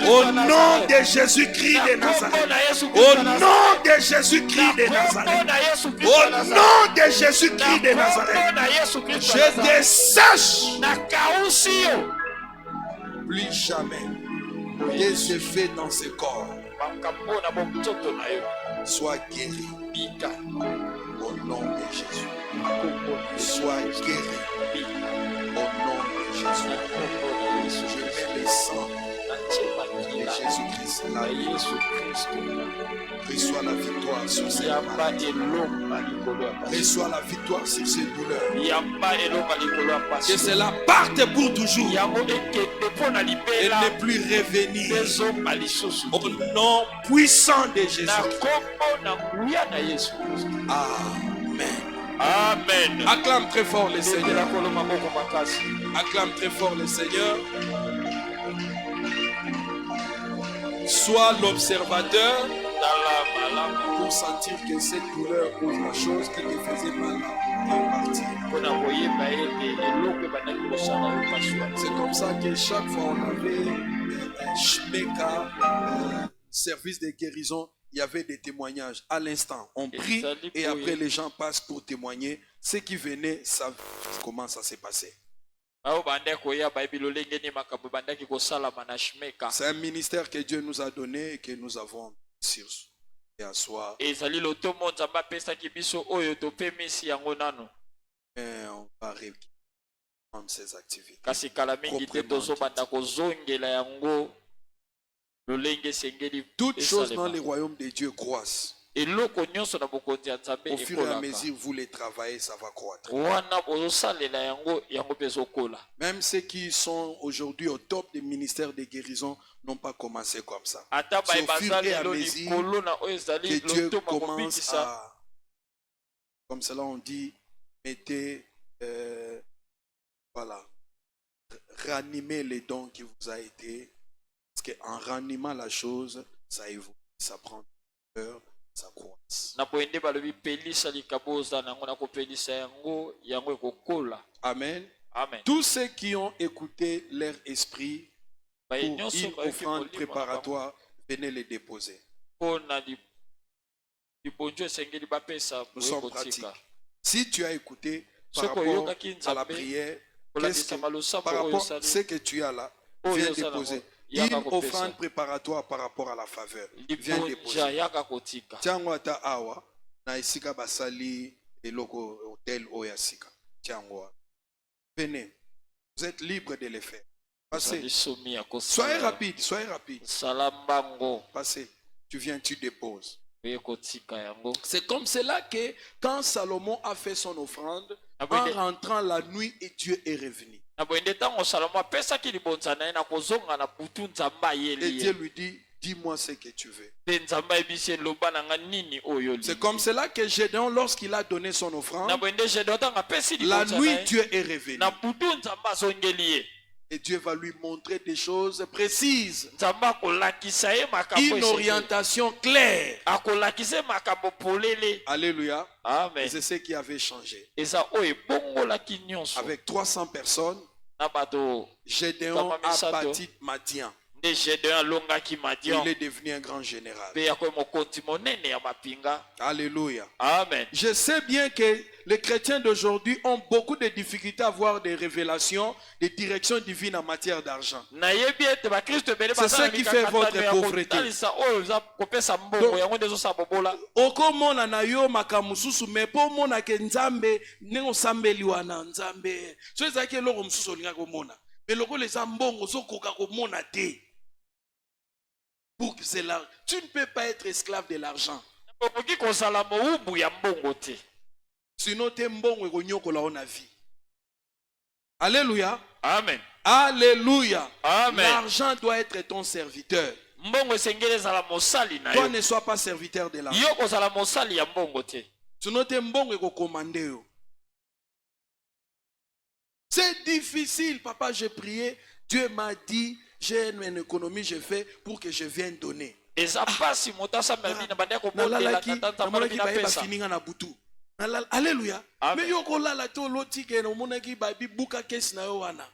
Au nom de Jésus-Christ de Nazareth. Au nom de Jésus-Christ de Nazareth. Au nom de Jésus-Christ de Nazareth. Je dessèche plus jamais des effets dans ce corps. Sois guéri au nom de Jésus. Sois guéri au nom de Jésus. Je mets le sang de Jésus-Christ là. Reçois la victoire sur ces maladies. Reçois la victoire sur ces douleurs. Que cela parte pour toujours. Et ne plus revenir. Au nom puissant de Jésus. Amen. Amen. Acclame très fort le Seigneur. Acclame très fort le Seigneur. Sois l'observateur pour sentir que cette douleur ou la chose qui te faisait mal est partie. C'est comme ça que chaque fois on avait un shmeka, service de guérison, il y avait des témoignages. À l'instant, on prie et après les gens passent pour témoigner. Ceux qui venaient savent comment ça s'est passé. C'est un ministère que Dieu nous a donné et que nous avons sur et à soi. Et on va reprendre ces activités. Toutes choses dans le royaume de Dieu croissent. Au fur et à mesure vous les travaillez, ça va croître. Même ceux qui sont aujourd'hui au top des ministères de guérison n'ont pas commencé comme ça. C'est au fur et à mesure que Dieu commence à, comme cela on dit, mettez, voilà, ranimez les dons qui vous a été. Parce qu'en ranimant la chose, ça évolue, ça prend de l'heure, ça croise. Na poende balobi pelisa likaboza nango na kopelisa yango yango ekokola. Amen. Amen. Tous ceux qui ont écouté leur esprit Ba pour nyonso une ba offrande préparatoire, venez les déposer. pona libonjo esengeli bapesa Nous sommes boyekotika. pratiques. Si tu as écouté par Soko rapport yokaki à la nzambe, prière, kolandisa malosambo par oyo rapport osali, à ce que tu as là, oyo viens osala déposer. yango, yaka Une kopesa. offrande préparatoire par rapport à la faveur. Viens libonja déposer. yaka kotika. Tiango ata awa na esika basali eloko hotel oyasika. Tiango. Venez. Vous êtes libre de le faire. Passez. Ozali somi ya kosala. Soyez rapide, soyez rapide. Sala mbango Passez. Tu viens, tu déposes. oyekotika yango. C'est comme cela que quand Salomon a fait son offrande, Ah, en oui, rentrant la nuit, et Dieu est revenu. na boyende ntango salomo apesaki libonza na ye na kozonga na butu nzambe Et ayeli Dieu ye lui dit, dis-moi ce que tu veux. mpe nzambe ayebisi eloba na nga nini oyo C'est olingi. comme cela que Gédéon, lorsqu'il a donné son na offrande, boyende jedo ntango apesi la libonza na nuit, ye Dieu est revenu. na butu nzambe azongeli ye. Et Dieu va lui montrer des choses précises. nzambe akolakisa ye makambo Une esengeli. orientation claire. akolakisa ye makambo polele. Alléluia. Et amen. c'est ce qui avait changé. eza oyo ebongolaki nyonso Avec 300 personnes, na bato Gédéon a bâti Madian. nde Gédéon alongaki Madian Il est devenu un grand général. mpe yakoyi mokonzi monene ya mapinga. Alléluia. amen. Je sais bien que les chrétiens d'aujourd'hui ont beaucoup de difficultés à avoir des révélations, des directions divines en matière d'argent. nayebi ete bakristo ebele C'est ça qui fait votre pauvreté. kotalisa oyo eza kopesa mbongo yango nde ezosala bobola. okomona na yo makambo mosusu me mpo omonake nzambe ndenge osambeli wana nzambe so ezalaki eloko mosusu olingaki komona me lokola eza mbongo ozokoka komona te. Pour que c'est là, tu ne peux pas être esclave de l'argent. okoki kozala mowumbu ya mbongo te. Sinon te mbongo ekonyokola yo na vie. Alléluia. amen. Alléluia. Amen. L'argent doit être ton serviteur. mbongo esengeli ezala mosali na Toi yo. ne sois pas serviteur de l'argent. yo kozala mosali ya mbongo te. Sinon te mbongo ekokomande yo. C'est difficile, papa, j'ai prié. Dieu m'a dit, j'ai une économie, je fais pour que je vienne donner. eza mpasi moto asambela bino banda kobondela Nalalaki, tata nzambe namonaki alobi bayeba napesa. fininga na butu. Alléluia. Amen. Mais yo kolala te olotike na omonaki babi buka kesi na yo wana.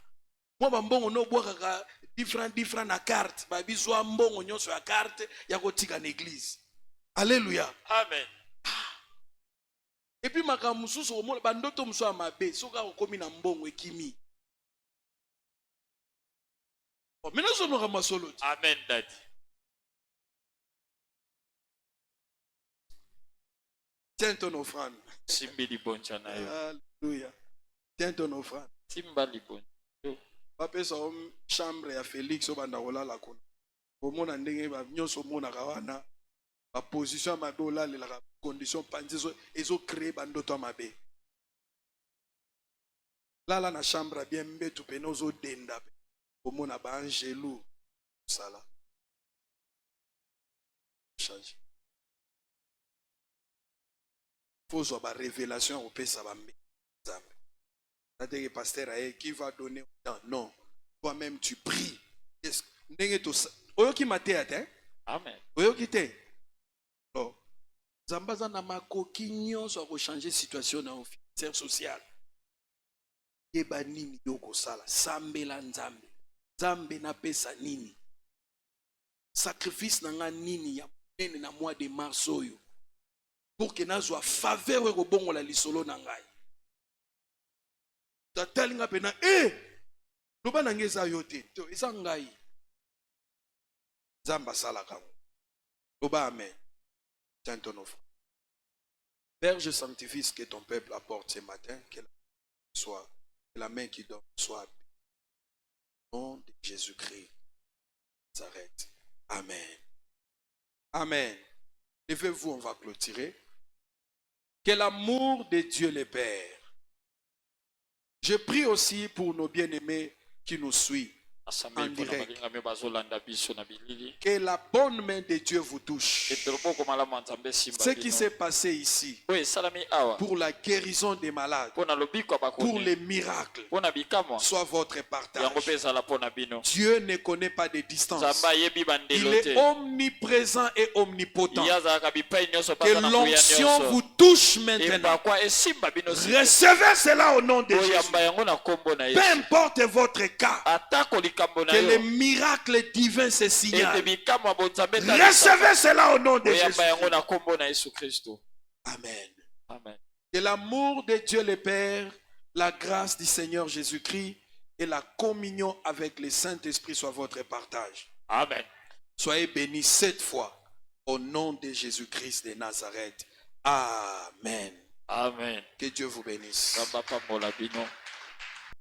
Mwa bambongo no bwakaka different na carte. Babi zwa mbongo nyonso ya carte ya kotika na église. Alléluia. amen. Et puis makambo mosusu omona bandoto mosusu ya mabe soka okomi na mbongo ekimi. Maintenant je me masolo. amen dadi. Tiens ton offrande. simbi libonja na yo. Alléluia. Tiens ton offrande. simba libonja. Bapesa chambre ya Félix obanda kolala kuna. Omona ndenge ba nyonso monaka wana. Ba position ya mabe olalelaka condition panzi ezo créer bandoto ya mabe. Lala na chambre bien mbetu pene ozo denda. Omona ba angelu sala. Change. Faut avoir révélation au pesa bambe. C'est-à-dire que pasteur qui va donner autant. Non. Toi-même tu pries. Ndenge to oyoki mate ate. amen. Oyoki te. Oh. Zambaza na makoki nyonso ko changer situation na officier social. Yeba nini yoko sala sambela nzambe. Nzambe na pesa nini? Sacrifice na nga nini ya nene na mois de mars oyo. Pour que nazwa faveur ko bongo la lisolo na ngai. Tatalinga pena loba na ngeza yote to eza ngai. Nzamba sala kango. Loba amen. Tiens ton offre. Père, je sanctifie ce que ton peuple apporte ce matin, que la main qui donne soit au nom de Jésus-Christ. S'arrête. Amen. Amen. Levez-vous, on va clôturer. Que l'amour de Dieu le Père. Je prie aussi pour nos bien-aimés qui nous suivent. asambe En mpona direct. balingami bazolanda biso na bilili Que la bonne main de Dieu vous touche. ete loboko malamu ya nzambe esimba Ce qui bino s'est passé ici, oyo esalami awa pour la guérison des malades, mpo na lobiko ya pour bakoni les miracles, mpo na bikamwa soit votre yango partage. mpe ezala mpo na bino Dieu ne connaît pas de distance. nzambe ayebi Il bandelo est te omniprésent et omnipotent. ye azalaka bipai nyonso Que mpanza na nguya l'onction vous nyonso touche maintenant. epakwa esimba bino sika. Recevez cela au nom de Jésus. oyamba yango na nkombo na Peu yesu importe votre cas, atako likambo na que les yo miracles divins se ete signalent. bikamwa bonzambe Recevez cela au nom de Jésus. oyamba yango na nkombo na yesu kristo Amen. amen Que l'amour de Dieu le Père, la grâce du Seigneur Jésus-Christ et la communion avec le Saint-Esprit soient votre partage. amen Soyez bénis cette fois au nom de Jésus-Christ de Nazareth. Amen. amen Que Dieu vous bénisse. nzambe apambola bino